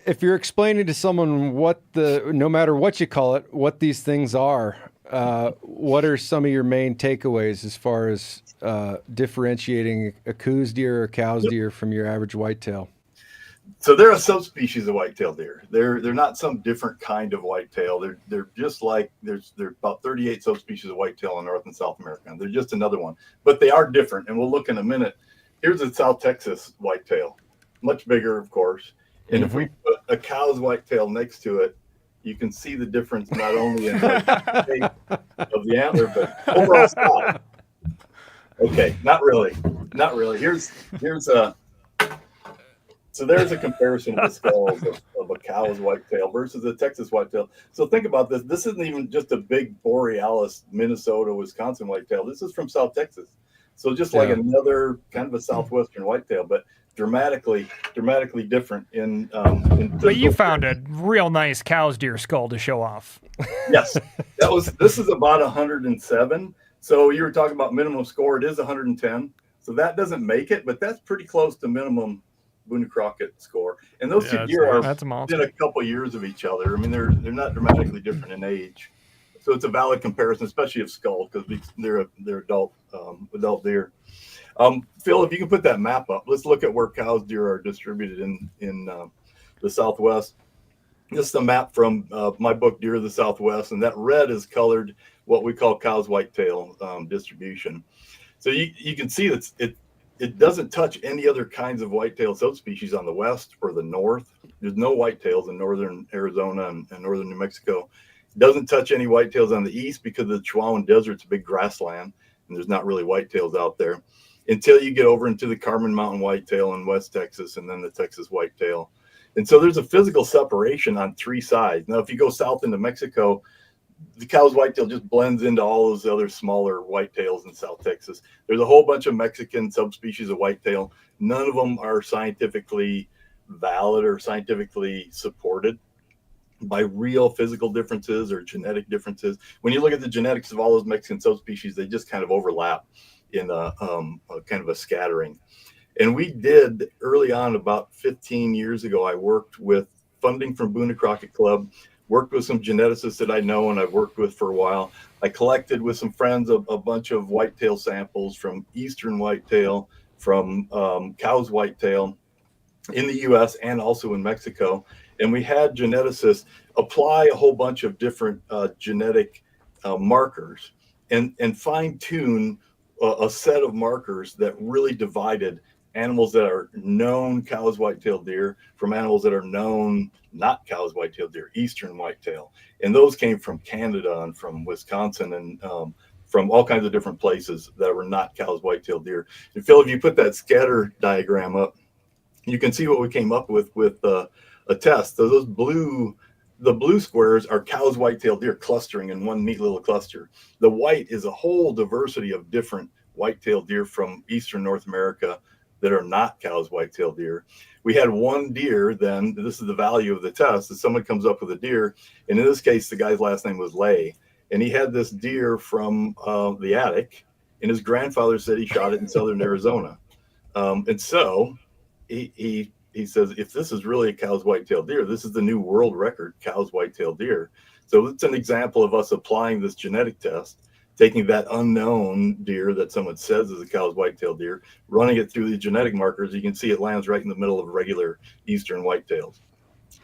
S3: if you're explaining to someone no matter what you call it, what these things are, what are some of your main takeaways as far as differentiating a Coues deer or Cowz deer from your average whitetail?
S11: So they're a subspecies of whitetail deer. They're not some different kind of whitetail. They're just like there's about 38 subspecies of whitetail in North and South America. They're just another one, but they are different, and we'll look in a minute. Here's a South Texas whitetail, much bigger, of course. And if we put a Cowz whitetail next to it, you can see the difference not only in the shape of the antler, but overall style. Okay, not really. So there's a comparison of the skulls of a Cowz whitetail versus a Texas whitetail. So think about this. This isn't even just a big Borealis, Minnesota, Wisconsin whitetail. This is from South Texas. So just like another kind of a southwestern whitetail, but dramatically different in
S5: but you found a real nice Cowz deer skull to show off.
S11: Yes. This is about 107. So you were talking about minimum score. It is 110. So that doesn't make it, but that's pretty close to minimum Boone Crockett score. And those two deer are within a couple years of each other. I mean, they're not dramatically different in age. So it's a valid comparison, especially of skull, because they're adult deer. Phil, if you can put that map up, let's look at where Cowz deer are distributed in the Southwest. This is a map from my book, Deer of the Southwest, and that red is colored what we call Cowz whitetail distribution. So you can see that it doesn't touch any other kinds of whitetail subspecies on the west or the north. There's no whitetails in northern Arizona and northern New Mexico. It doesn't touch any whitetails on the east because the Chihuahuan Desert's a big grassland, and there's not really whitetails out there until you get over into the Carmen Mountain whitetail in West Texas and then the Texas whitetail. And so there's a physical separation on three sides. Now, if you go south into Mexico, the Cowz whitetail just blends into all those other smaller whitetails in South Texas. There's a whole bunch of Mexican subspecies of whitetail. None of them are scientifically valid or scientifically supported by real physical differences or genetic differences. When you look at the genetics of all those Mexican subspecies, they just kind of overlap in a kind of a scattering. And we did early on, about 15 years ago, I worked with funding from Boone Crockett Club. worked with some geneticists that I know and I've worked with for a while. I collected with some friends a bunch of whitetail samples from eastern whitetail, from Cowz whitetail in the U.S. and also in Mexico. And we had geneticists apply a whole bunch of different genetic markers and fine tune a set of markers that really divided animals that are known Cowz whitetail deer from animals that are known not Cowz whitetail deer, eastern whitetail. And those came from Canada and from Wisconsin and from all kinds of different places that were not Cowz whitetail deer. And Phil, if you put that scatter diagram up, you can see what we came up with a test. So the blue squares are Cowz whitetail deer clustering in one neat little cluster. The white is a whole diversity of different whitetail deer from eastern North America that are not Cowz whitetail deer. We had one deer then, this is the value of the test, is someone comes up with a deer, and in this case, the guy's last name was Lay, and he had this deer from the attic, and his grandfather said he shot it in southern Arizona. And so he says, if this is really a Cowz whitetail deer, this is the new world record Cowz whitetail deer. So it's an example of us applying this genetic test, taking that unknown deer that someone says is a Cowz whitetail deer, running it through the genetic markers. You can see it lands right in the middle of regular eastern whitetails.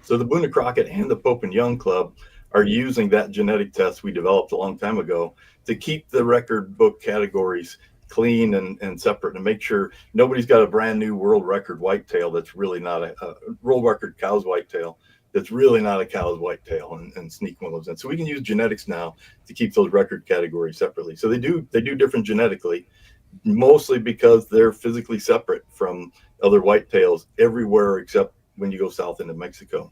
S11: So the Boone and Crockett and the Pope and Young Club are using that genetic test we developed a long time ago to keep the record book categories clean and separate, and make sure nobody's got a brand new world record whitetail that's really not a world record Cowz whitetail that's really not a Cowz whitetail and sneak one of those in. So we can use genetics now to keep those record categories separately. So they do different genetically, mostly because they're physically separate from other whitetails everywhere except when you go south into Mexico.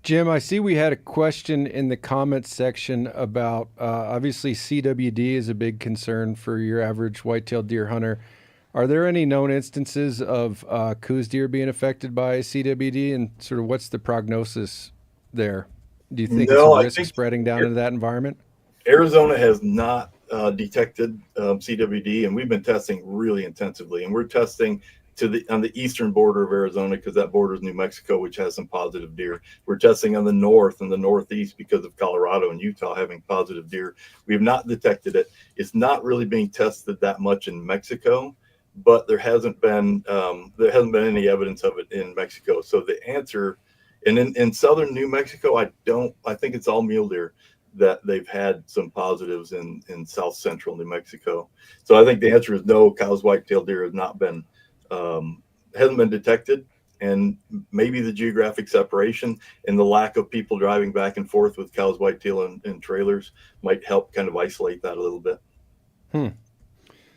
S3: Jim, I see we had a question in the comments section about obviously CWD is a big concern for your average whitetail deer hunter. Are there any known instances of Coues deer being affected by CWD, and sort of what's the prognosis there? Do you think it's a risk spreading down into that environment?
S11: Arizona has not detected CWD, and we've been testing really intensively, and we're testing on the eastern border of Arizona because that borders New Mexico, which has some positive deer. We're testing on the north and the northeast because of Colorado and Utah having positive deer. We have not detected it. It's not really being tested that much in Mexico, but there hasn't been any evidence of it in Mexico. So the answer, and in southern New Mexico, I think it's all mule deer that they've had some positives in south central New Mexico. So I think the answer is no. Cowz whitetail deer has not been hasn't been detected, and maybe the geographic separation and the lack of people driving back and forth with Cowz whitetail and trailers might help kind of isolate that a little bit.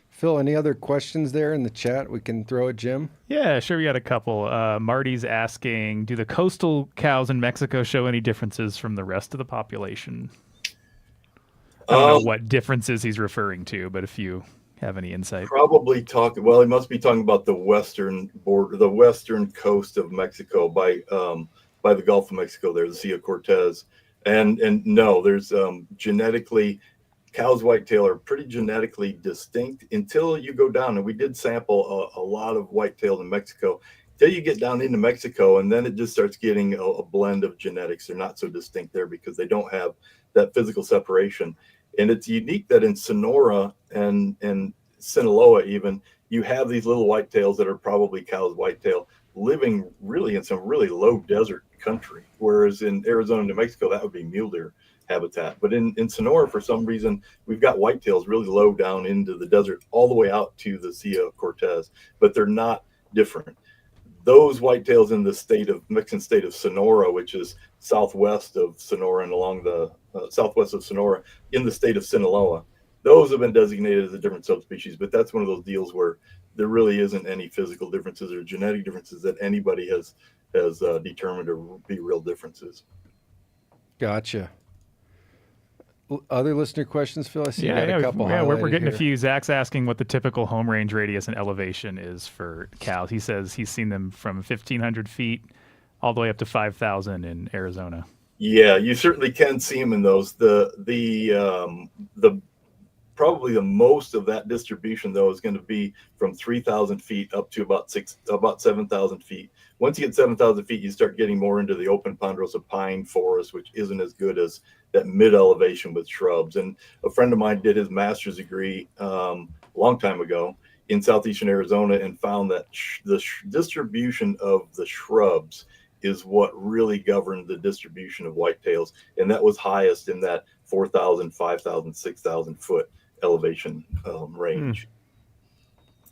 S3: Phil, any other questions there in the chat we can throw at Jim?
S6: Yeah, sure. We got a couple. Marty's asking, do the coastal cows in Mexico show any differences from the rest of the population? I don't know what differences he's referring to, but if you have any insight.
S11: Probably he must be talking about the western border, the western coast of Mexico by the Gulf of Mexico there, the Sea of Cortez. And no, there's genetically, Cowz whitetail are pretty genetically distinct until you go down. And we did sample a lot of whitetail in Mexico until you get down into Mexico, and then it just starts getting a blend of genetics. They're not so distinct there because they don't have that physical separation. And it's unique that in Sonora and Sinaloa even, you have these little whitetails that are probably Cowz whitetail living really in some really low desert country. Whereas in Arizona and New Mexico, that would be mule deer habitat. But in Sonora, for some reason, we've got whitetails really low down into the desert, all the way out to the Sea of Cortez, but they're not different. Those whitetails in the Mexican state of Sonora, which is southwest of Sonora and along the southwest of Sonora in the state of Sinaloa, those have been designated as a different subspecies. But that's one of those deals where there really isn't any physical differences or genetic differences that anybody has determined to be real differences.
S3: Gotcha. Other listener questions, Phil? I see you got a couple.
S6: We're getting
S3: here.
S6: a few. Zach's asking what the typical home range radius and elevation is for cows. He says he's seen them from 1,500 feet all the way up to 5,000 in Arizona.
S11: Yeah, you certainly can see them in those. The probably the most of that distribution, though, is going to be from 3,000 feet up to about 7,000 feet. Once you get 7,000 feet, you start getting more into the open ponderosa pine forest, which isn't as good as that mid elevation with shrubs. And a friend of mine did his master's degree a long time ago in southeastern Arizona and found that the distribution of the shrubs is what really governed the distribution of whitetails. And that was highest in that 4,000, 5,000, 6,000 foot elevation range.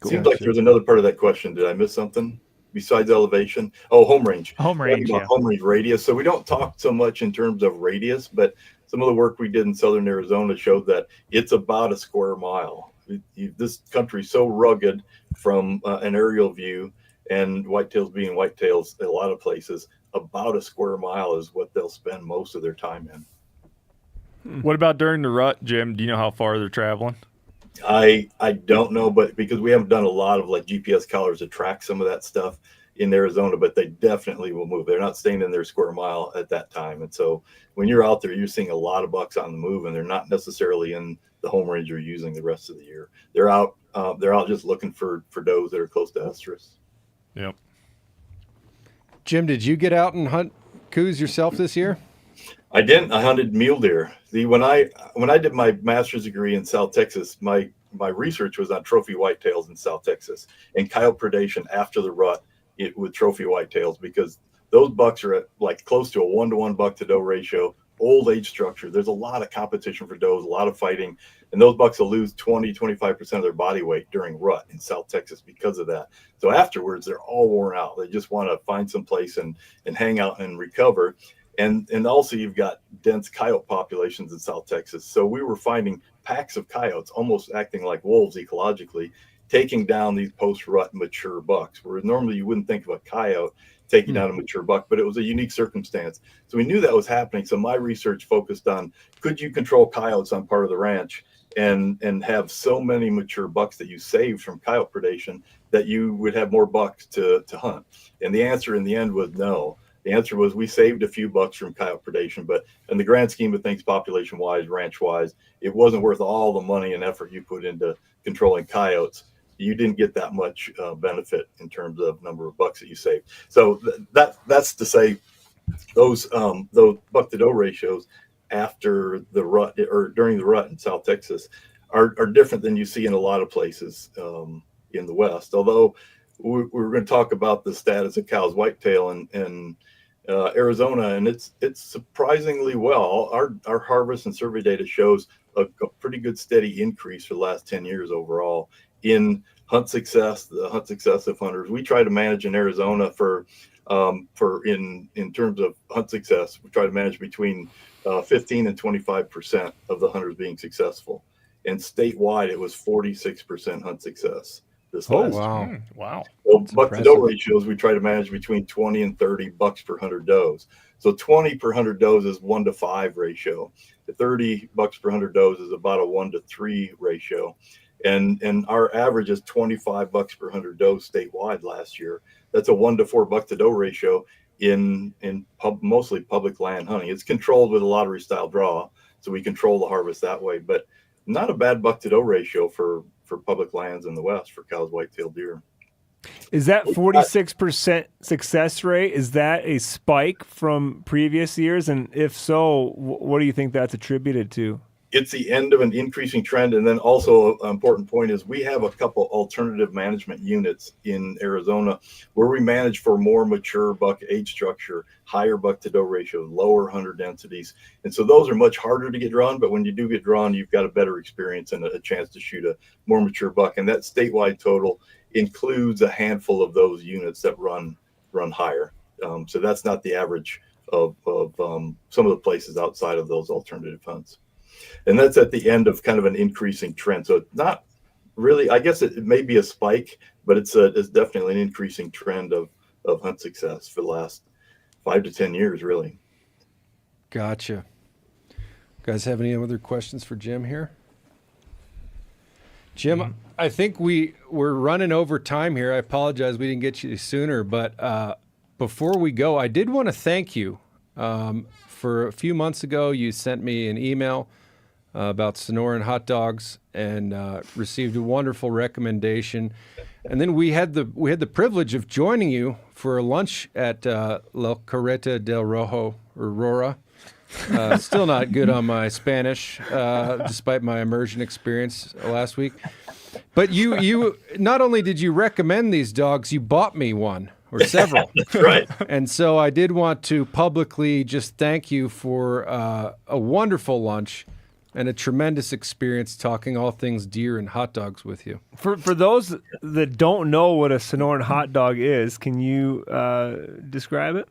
S11: Seems like there's another part of that question. Did I miss something besides elevation? Oh, home range.
S6: Home range, yeah.
S11: Home range radius. So we don't talk so much in terms of radius, but some of the work we did in southern Arizona showed that it's about a square mile. This country's so rugged from an aerial view, and whitetails being whitetails in a lot of places, about a square mile is what they'll spend most of their time in.
S7: What about during the rut, Jim? Do you know how far they're traveling?
S11: I don't know, but because we haven't done a lot of like GPS collars to track some of that stuff in Arizona, but they definitely will move. They're not staying in their square mile at that time. And so when you're out there, you're seeing a lot of bucks on the move, and they're not necessarily in the home range you're using the rest of the year. They're out just looking for does that are close to estrus.
S7: Yep.
S3: Jim, did you get out and hunt Coues yourself this year?
S11: I didn't. I hunted mule deer. When I did my master's degree in South Texas, my research was on trophy whitetails in South Texas and coyote predation after the rut with trophy whitetails, because those bucks are at like close to a 1-to-1 buck to doe ratio, old age structure. There's a lot of competition for does, a lot of fighting, and those bucks will lose 20-25% of their body weight during rut in South Texas because of that. So afterwards, they're all worn out. They just want to find some place and hang out and recover. And also you've got dense coyote populations in South Texas. So we were finding packs of coyotes almost acting like wolves ecologically, taking down these post-rut mature bucks, where normally you wouldn't think of a coyote taking down a mature buck, but it was a unique circumstance. So we knew that was happening. So my research focused on, could you control coyotes on part of the ranch and have so many mature bucks that you saved from coyote predation that you would have more bucks to hunt? And the answer in the end was no. The answer was we saved a few bucks from coyote predation, but in the grand scheme of things, population-wise, ranch-wise, it wasn't worth all the money and effort you put into controlling coyotes. You didn't get that much benefit in terms of number of bucks that you saved. So that's to say those buck to doe ratios after the rut or during the rut in South Texas are different than you see in a lot of places in the West. Although we're going to talk about the status of Cowz whitetail in Arizona, and it's surprisingly well. Our harvest and survey data shows a pretty good steady increase for the last 10 years overall in hunt success, the hunt success of hunters. We try to manage in Arizona in terms of hunt success, we try to manage between 15 and 25% of the hunters being successful. And statewide, it was 46% hunt success this last year.
S7: Wow.
S11: So buck to doe ratios, we try to manage between 20 and 30 bucks per 100 does. So 20 per 100 does is 1-to-5 ratio. The 30 bucks per 100 does is about a 1-to-3 ratio. And our average is 25 bucks per 100 does statewide last year. That's a 1-to-4 buck to doe ratio in mostly public land hunting. It's controlled with a lottery style draw, so we control the harvest that way. But not a bad buck to doe ratio for public lands in the West for Cowz white-tailed deer.
S4: Is that 46% success rate? Is that a spike from previous years? And if so, what do you think that's attributed to?
S11: It's the end of an increasing trend. And then also an important point is we have a couple alternative management units in Arizona where we manage for more mature buck age structure, higher buck to doe ratio, lower hunter densities. And so those are much harder to get drawn, but when you do get drawn, you've got a better experience and a chance to shoot a more mature buck. And that statewide total includes a handful of those units that run higher. So that's not the average of some of the places outside of those alternative hunts. And that's at the end of kind of an increasing trend. So it's not really, I guess it may be a spike, but it's definitely an increasing trend of hunt success for the last 5 to 10 years, really.
S3: Gotcha. Guys have any other questions for Jim here? Jim, I think we're running over time here. I apologize we didn't get you sooner, but before we go, I did want to thank you. For a few months ago, you sent me an email about Sonoran hot dogs and received a wonderful recommendation. And then we had the privilege of joining you for a lunch at La Carreta del Rojo, or Rora. Still not good on my Spanish, despite my immersion experience last week. But you not only did you recommend these dogs, you bought me one or several.
S11: That's right.
S3: And so I did want to publicly just thank you for a wonderful lunch and a tremendous experience talking all things deer and hot dogs with you.
S4: For those that don't know what a Sonoran hot dog is, can you describe it?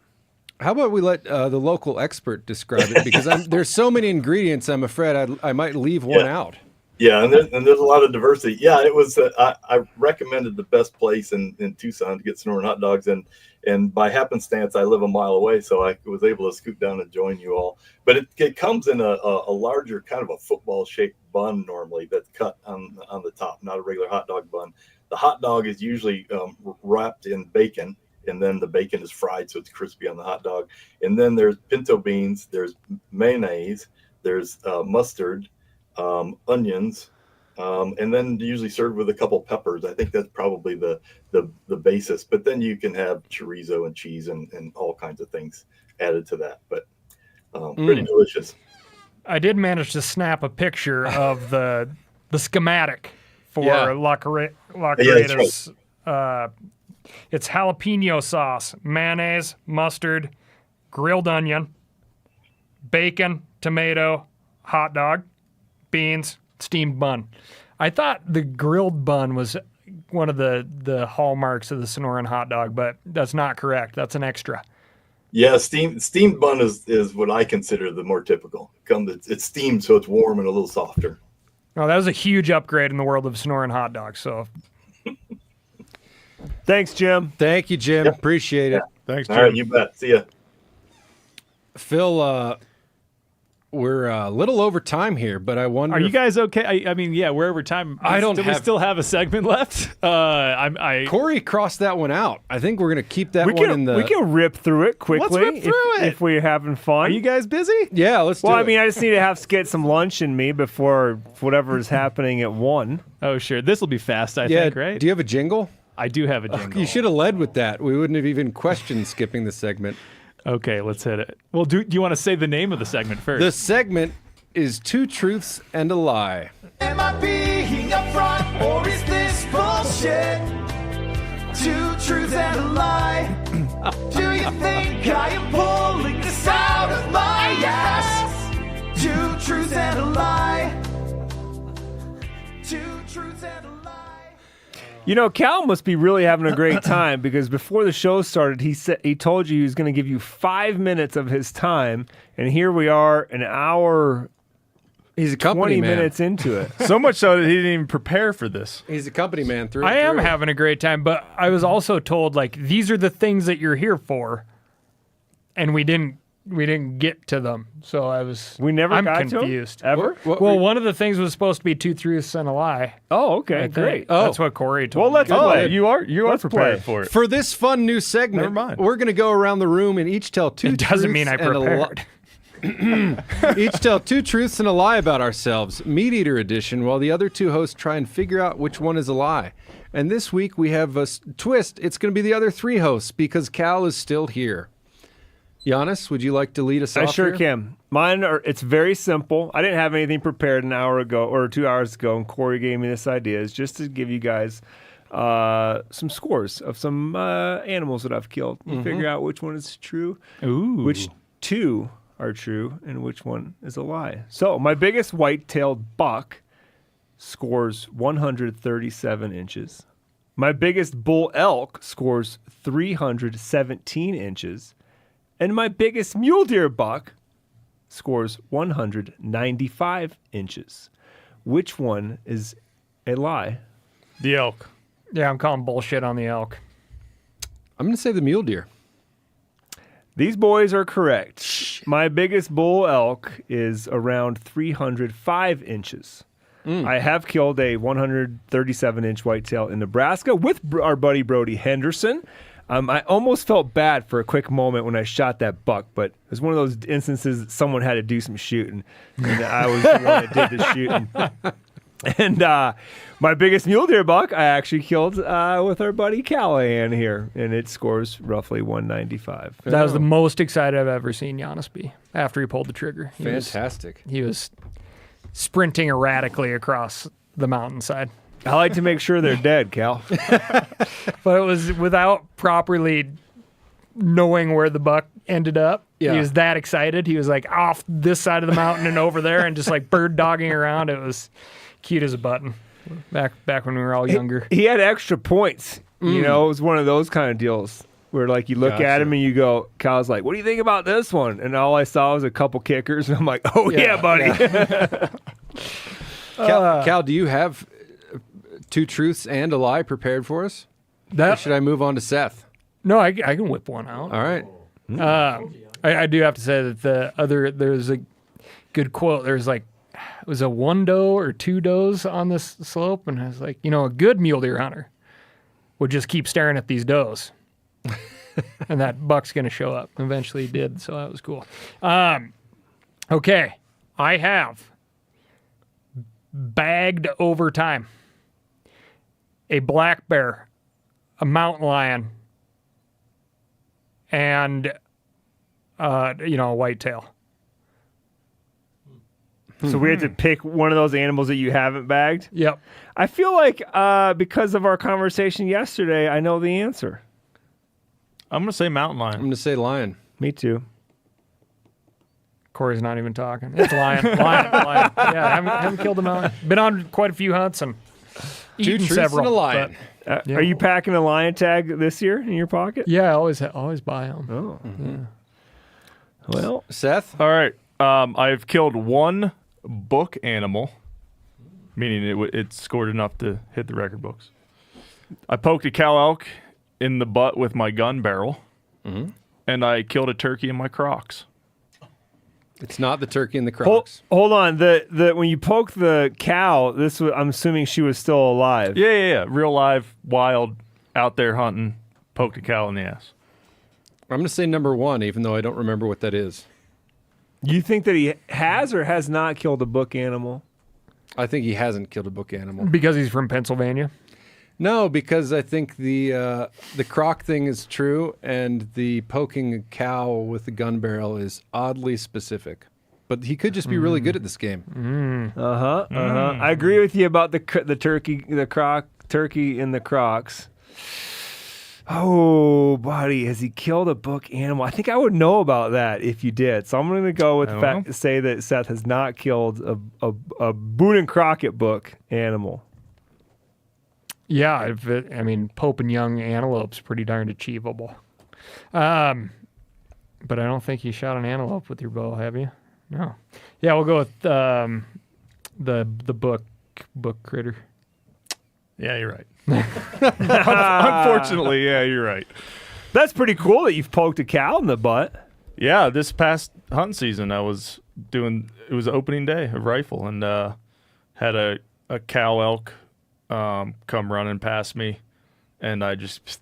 S3: How about we let the local expert describe it? Because there's so many ingredients, I'm afraid I might leave one out.
S11: Yeah, and there's a lot of diversity. Yeah, it was. I recommended the best place in Tucson to get Sonoran hot dogs, and by happenstance, I live a mile away, so I was able to scoot down and join you all. But it comes in a larger, kind of a football-shaped bun normally that's cut on the top, not a regular hot dog bun. The hot dog is usually wrapped in bacon, and then the bacon is fried so it's crispy on the hot dog. And then there's pinto beans, there's mayonnaise, there's mustard, onions, and then usually served with a couple peppers. I think that's probably the basis. But then you can have chorizo and cheese and all kinds of things added to that. But pretty delicious.
S5: I did manage to snap a picture of the schematic for La Carreta's. It's jalapeno sauce, mayonnaise, mustard, grilled onion, bacon, tomato, hot dog, beans, steamed bun. I thought the grilled bun was one of the hallmarks of the Sonoran hot dog, but that's not correct. That's an extra.
S11: Yeah, steamed bun is what I consider the more typical. It's steamed, so it's warm and a little softer.
S5: Oh, that was a huge upgrade in the world of Sonoran hot dogs. So,
S4: thanks, Jim.
S3: Thank you, Jim.
S11: Yeah.
S3: Appreciate it.
S7: Thanks, Jim.
S11: All right, you bet. See ya.
S3: Phil, we're a little over time here, but I wonder.
S6: Are you guys okay? I mean, yeah, we're over time. We still have a segment left.
S3: Corey crossed that one out. I think we're gonna keep that one in the.
S4: We can rip through it quickly.
S6: Let's rip through it
S4: if we're having fun.
S6: Are you guys busy?
S3: Yeah, let's.
S4: Well,
S3: do
S4: I
S3: it.
S4: mean, I just need to get some lunch in me before whatever is happening at 1.
S6: Oh, sure. This will be fast. I think, right?
S3: Do you have a jingle?
S6: I do have a jingle.
S3: You should have led with that. We wouldn't have even questioned skipping the segment.
S6: Okay, let's hit it. Well, do you want to say the name of the segment first?
S3: The segment is Two Truths and a Lie.
S1: Am I being upfront or is this bullshit? Two truths and a lie. Do you think I am pulling this out of my ass? Two truths and a lie. Two truths and a lie.
S4: You know, Cal must be really having a great time because before the show started, he told you he was going to give you 5 minutes of his time, and here we are, an hour.
S3: He's a company
S4: 20
S3: man.
S4: minutes into it.
S7: So much so that he didn't even prepare for this.
S3: He's a company man through.
S5: I
S3: and
S5: am
S3: through.
S5: having a great time, but I was also told these are the things that you're here for, and we didn't get to them. So
S4: We never
S5: I'm
S4: got
S5: confused.
S4: to them? Ever?
S5: Well, one of the things was supposed to be two truths and a lie.
S4: Oh, okay,
S5: I think.
S4: great.
S5: That's what Corey told
S4: Well,
S5: me.
S4: let's play.
S7: You are
S4: Let's
S7: prepared
S4: play.
S7: for it.
S3: For this fun new segment,
S7: Never mind.
S3: we're going to go around the room and each tell two
S5: It doesn't mean I
S3: truths and a li-
S5: prepared.
S3: Each tell two truths and a lie about ourselves, MeatEater edition, while the other two hosts try and figure out which one is a lie. And this week we have a twist. It's going to be the other three hosts because Cal is still here. Janis, would you like to lead us off?
S4: I sure
S3: here?
S4: can. It's very simple. I didn't have anything prepared an hour ago or 2 hours ago, and Corey gave me this idea. It's just to give you guys some scores of some animals that I've killed. And figure out which one is true, which two are true, and which one is a lie. So my biggest white-tailed buck scores 137 inches. My biggest bull elk scores 317 inches. And my biggest mule deer buck scores 195 inches. Which one is a lie?
S7: The elk.
S5: Yeah, I'm calling bullshit on the elk.
S3: I'm going to say the mule deer.
S4: These boys are correct. My biggest bull elk is around 305 inches. I have killed a 137-inch whitetail in Nebraska with our buddy Brody Henderson. I almost felt bad for a quick moment when I shot that buck, but it was one of those instances that someone had to do some shooting, and I was the one that did the shooting. And my biggest mule deer buck I actually killed with our buddy Callahan here, and it scores roughly 195.
S5: That was the most excited I've ever seen Janis be after he pulled the trigger.
S3: Fantastic.
S5: He was sprinting erratically across the mountainside.
S4: I like to make sure they're dead, Cal.
S5: But it was without properly knowing where the buck ended up.
S3: Yeah.
S5: He was that excited. He was like off this side of the mountain and over there and just like bird dogging around. It was cute as a button. Back when we were all younger.
S4: He had extra points. You know, it was one of those kind of deals where like you look at him and you go, Cal's like, what do you think about this one? And all I saw was a couple kickers. And I'm like, oh, yeah buddy.
S3: Yeah. Cal, do you have 2 truths and a lie prepared for us? Or should I move on to Seth?
S5: No, I can whip one out.
S3: All right.
S5: I do have to say that there's a good quote. There's like, it was a 1 doe or 2 does on this slope. And I was like, a good mule deer hunter would just keep staring at these does. And that buck's going to show up. Eventually he did. So that was cool. Okay. I have bagged over time a black bear, a mountain lion, and a whitetail.
S4: So we had to pick one of those animals that you haven't bagged?
S5: Yep.
S4: I feel like because of our conversation yesterday, I know the answer.
S7: I'm going to say mountain lion.
S3: I'm going to say lion.
S4: Me too.
S5: Corey's not even talking. It's lion. Lion. Yeah, haven't killed a mountain. Been on quite a few hunts and
S3: 2
S5: eaten
S3: truths
S5: several.
S3: and a lion.
S5: Yeah.
S4: Are you packing a lion tag this year in your pocket?
S5: Yeah, I always buy them.
S4: Oh.
S5: Yeah.
S4: Well,
S3: Seth?
S7: All right. I've killed 1 book animal, meaning it scored enough to hit the record books. I poked a cow elk in the butt with my gun barrel, and I killed a turkey in my Crocs.
S3: It's not the turkey in the Crocs.
S4: Hold on. The when you poke the cow, I'm assuming she was still alive.
S7: Yeah. Real live, wild, out there hunting, poked a cow in the ass.
S3: I'm going to say number 1, even though I don't remember what that is.
S4: You think that he has or has not killed a book animal?
S3: I think he hasn't killed a book animal.
S5: Because he's from Pennsylvania?
S3: No, because I think the croc thing is true, and the poking a cow with the gun barrel is oddly specific. But he could just be really good at this game.
S4: I agree with you about the turkey, turkey in the Crocs. Oh, buddy, has he killed a book animal? I think I would know about that if you did. So I'm going to go with the fact say that Seth has not killed a Boone and Crockett book animal.
S5: Yeah, Pope and Young antelope's pretty darn achievable. But I don't think you shot an antelope with your bow, have you? No. Yeah, we'll go with the book critter.
S7: Yeah, you're right. Unfortunately, yeah, you're right.
S4: That's pretty cool that you've poked a cow in the butt.
S7: Yeah, this past hunting season, it was opening day of rifle, and had a cow elk come running past me, and I just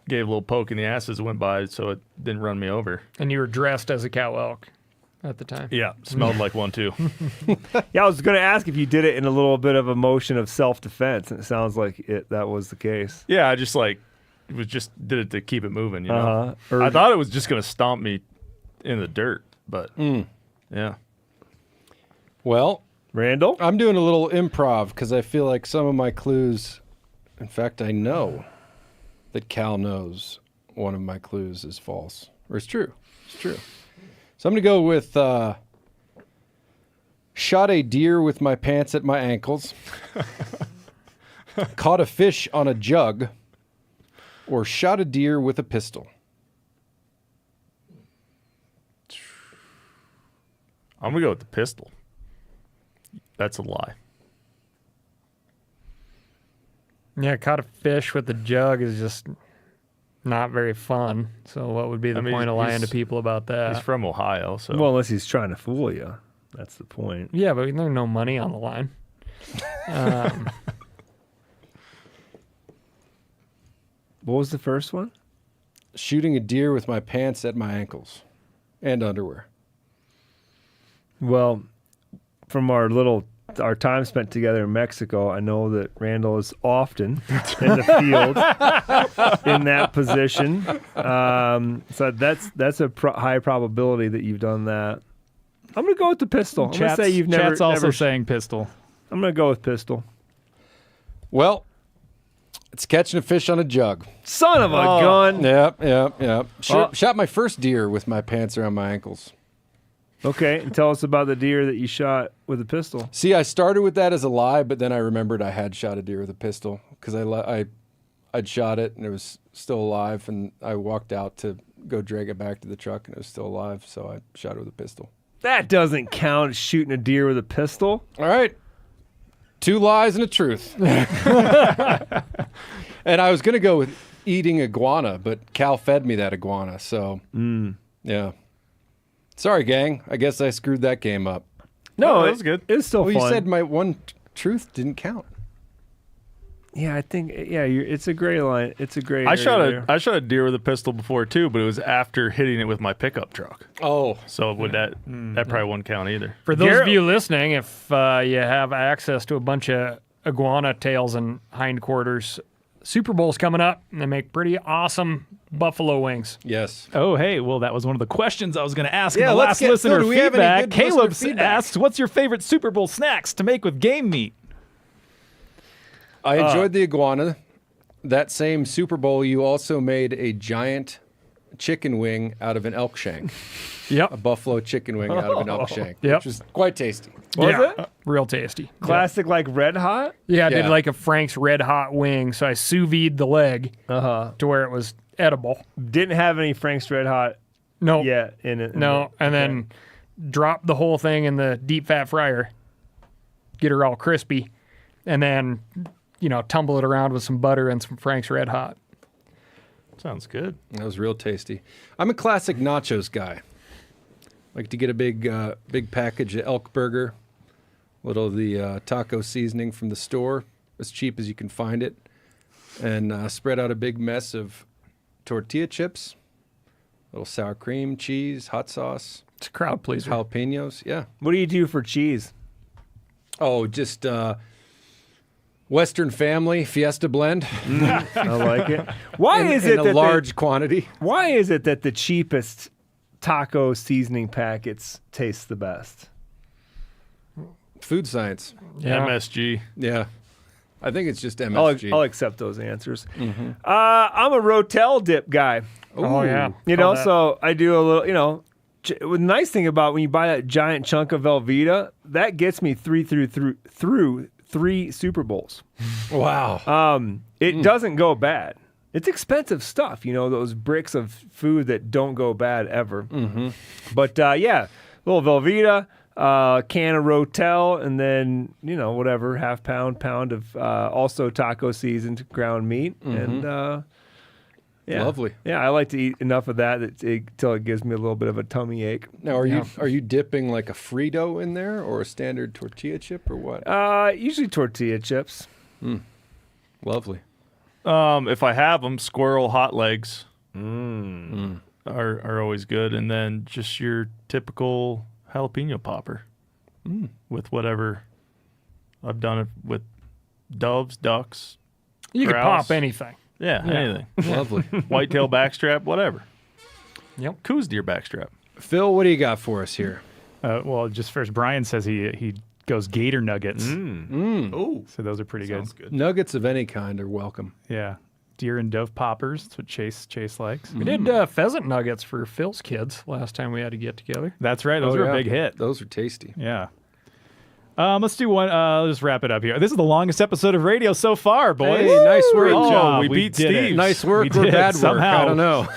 S7: gave a little poke in the ass as it went by, so it didn't run me over.
S5: And you were dressed as a cow elk at the time.
S7: Yeah, smelled like one too.
S4: Yeah, I was going to ask if you did it in a little bit of a motion of self-defense, and it sounds like that was the case.
S7: Yeah, I just did it to keep it moving, you know.
S4: Uh-huh.
S7: I thought it was just going to stomp me in the dirt, but yeah.
S3: Well,
S4: Randall?
S3: I'm doing a little improv because I feel like some of my clues, in fact, I know that Cal knows one of my clues is false. Or it's true. It's true. So I'm going to go with shot a deer with my pants at my ankles, caught a fish on a jug, or shot a deer with a pistol.
S7: I'm going to go with the pistol. That's a lie.
S5: Yeah, caught a fish with a jug is just not very fun. So what would be the point of lying to people about that?
S7: He's from Ohio, so.
S4: Well, unless he's trying to fool you. That's the point.
S5: Yeah, but there's no money on the line.
S4: What was the first one?
S3: Shooting a deer with my pants at my ankles and underwear.
S4: Well, from our time spent together in Mexico, I know that Randall is often in the field in that position. So that's a high probability that you've done that. I'm going to go with the pistol. I'm going to say you've never.
S6: Chat's also saying pistol.
S4: I'm going to go with pistol.
S3: Well, it's catching a fish on a jug.
S4: Son of a gun.
S3: Yep. Shot my first deer with my pants around my ankles.
S4: Okay, and tell us about the deer that you shot with a pistol.
S3: See, I started with that as a lie, but then I remembered I had shot a deer with a pistol because I'd shot it and it was still alive, and I walked out to go drag it back to the truck and it was still alive, so I shot it with a pistol.
S4: That doesn't count as shooting a deer with a pistol.
S3: All right. 2 lies and a truth. And I was going to go with eating iguana, but Cal fed me that iguana, so yeah. Sorry, gang. I guess I screwed that game up.
S4: No,
S7: that was good.
S4: It was still fun.
S3: You said my one truth didn't count.
S4: Yeah, I think it's a gray line. It's a gray.
S7: I shot a deer with a pistol before too, but it was after hitting it with my pickup truck.
S3: Oh,
S7: so would that probably wouldn't count either.
S5: For those of you listening, if you have access to a bunch of iguana tails and hindquarters, Super Bowl's coming up, and they make pretty awesome buffalo wings.
S3: Yes.
S6: Oh, hey. Well, that was one of the questions I was going to ask.
S3: Yeah,
S6: in the last listener
S3: do we have any
S6: feedback.
S3: good
S6: Caleb
S3: listener feedback?
S6: asks, "What's your favorite Super Bowl snacks to make with game meat?"
S3: I enjoyed the iguana. That same Super Bowl, you also made a giant chicken wing out of an elk shank.
S5: Yep.
S3: A buffalo chicken wing out of an elk shank,
S5: Yep.
S3: which was quite tasty.
S4: Was it?
S5: Real tasty.
S4: Classic, like red hot?
S5: Yeah, I did
S3: Yeah.
S5: like a Frank's Red Hot wing, so I sous vide the leg
S4: Uh-huh.
S5: to where it was edible.
S4: Didn't have any Frank's Red Hot
S5: No.
S4: yet in it.
S5: No, and then drop the whole thing in the deep fat fryer, get her all crispy, and then, tumble it around with some butter and some Frank's Red Hot.
S7: Sounds good.
S3: That was real tasty. I'm a classic nachos guy. Like to get a big package of elk burger, little of the taco seasoning from the store, as cheap as you can find it, and spread out a big mess of tortilla chips, little sour cream, cheese, hot sauce.
S5: It's a crowd pleaser.
S3: Jalapenos, yeah.
S4: What do you do for cheese?
S3: Oh, just Western Family Fiesta blend.
S4: I like it. Why is it
S3: in a
S4: that
S3: large quantity?
S4: Why is it that the cheapest taco seasoning packets taste the best?
S3: Food science.
S5: Yeah.
S7: MSG.
S3: Yeah. I think it's just MSG.
S4: I'll accept those answers. I'm a Rotel dip guy.
S5: Oh, yeah.
S4: So I do a little, the nice thing about when you buy that giant chunk of Velveeta, that gets me through 3 Super Bowls.
S3: Wow.
S4: It doesn't go bad. It's expensive stuff, those bricks of food that don't go bad ever.
S3: Mm-hmm.
S4: But little Velveeta, can of Rotel, and then, whatever, half pound of also taco seasoned ground meat. And yeah.
S3: Lovely.
S4: Yeah, I like to eat enough of that till it gives me a little bit of a tummy ache.
S3: Now, are you dipping like a Frito in there or a standard tortilla chip or what?
S4: Usually tortilla chips.
S3: Lovely.
S7: If I have them, squirrel hot legs are always good, and then just your typical jalapeno popper with whatever. I've done it with doves, ducks.
S5: You can
S7: grouse.
S5: pop anything.
S7: Yeah, anything.
S3: Lovely.
S7: Whitetail backstrap, whatever.
S5: Yep.
S7: Coues deer backstrap.
S3: Phil, what do you got for us here?
S6: Well, just first, Brian says he goes gator nuggets.
S7: Oh,
S6: So those are pretty good.
S7: good.
S3: Nuggets of any kind are welcome.
S6: Yeah. Deer and dove poppers. That's what Chase likes.
S5: We did pheasant nuggets for Phil's kids last time we had to get together.
S6: That's right. Those were a big hit.
S3: Those are tasty.
S6: Yeah. Let's do one. Let's wrap it up here. This is the longest episode of radio so far, boys.
S3: Hey, nice work.
S6: Great job.
S7: we beat
S6: did it.
S7: Steve.
S3: Nice work
S6: We
S3: or
S6: did,
S3: bad work?
S6: somehow.
S3: I don't know.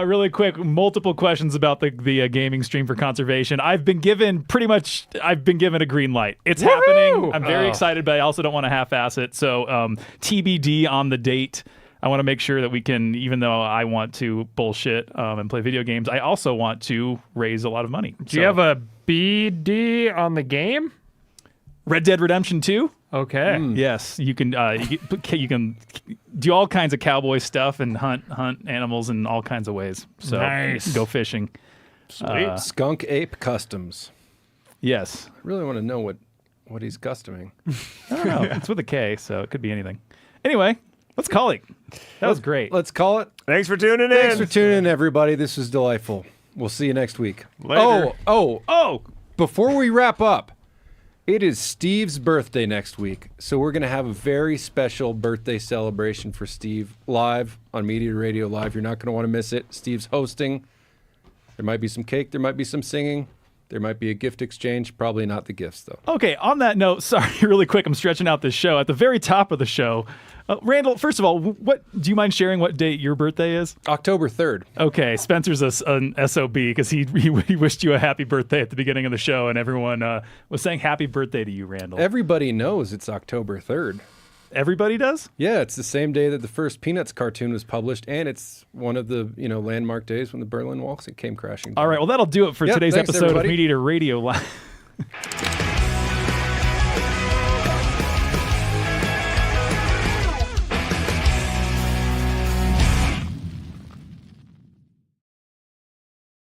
S6: Really quick, multiple questions about the gaming stream for conservation. I've been given a green light. It's happening. I'm very excited, but I also don't want to half-ass it. So TBD on the date. I want to make sure that we can, even though I want to bullshit and play video games, I also want to raise a lot of money.
S5: Do you have a BD on the game?
S6: Red Dead Redemption 2?
S5: Okay.
S6: Yes, you can you can do all kinds of cowboy stuff and hunt animals in all kinds of ways. So
S5: Nice.
S6: go fishing.
S3: Skunk Ape Customs.
S6: Yes.
S3: I really want to know what he's customing.
S6: I don't know. It's with a K, so it could be anything. Anyway, let's call it. That was great.
S3: Let's call it.
S4: Thanks for tuning in.
S3: Thanks for tuning in, everybody. This was delightful. We'll see you next week.
S4: Later.
S3: Oh! Before we wrap up, it is Steve's birthday next week, so we're going to have a very special birthday celebration for Steve live on MeatEater Radio Live. You're not going to want to miss it. Steve's hosting. There might be some cake. There might be some singing. There might be a gift exchange. Probably not the gifts, though.
S6: Okay, on that note, sorry, really quick, I'm stretching out this show. At the very top of the show, Randall, first of all, what do you mind sharing what date your birthday is?
S3: October 3rd.
S6: Okay, Spencer's an SOB because he wished you a happy birthday at the beginning of the show, and everyone was saying happy birthday to you, Randall.
S3: Everybody knows it's October 3rd.
S6: Everybody does?
S3: Yeah, it's the same day that the first Peanuts cartoon was published, and it's one of the landmark days when the Berlin Wall came crashing down.
S6: All right, well, that'll do it for today's
S3: thanks,
S6: episode
S3: everybody.
S6: of MeatEater Radio Live.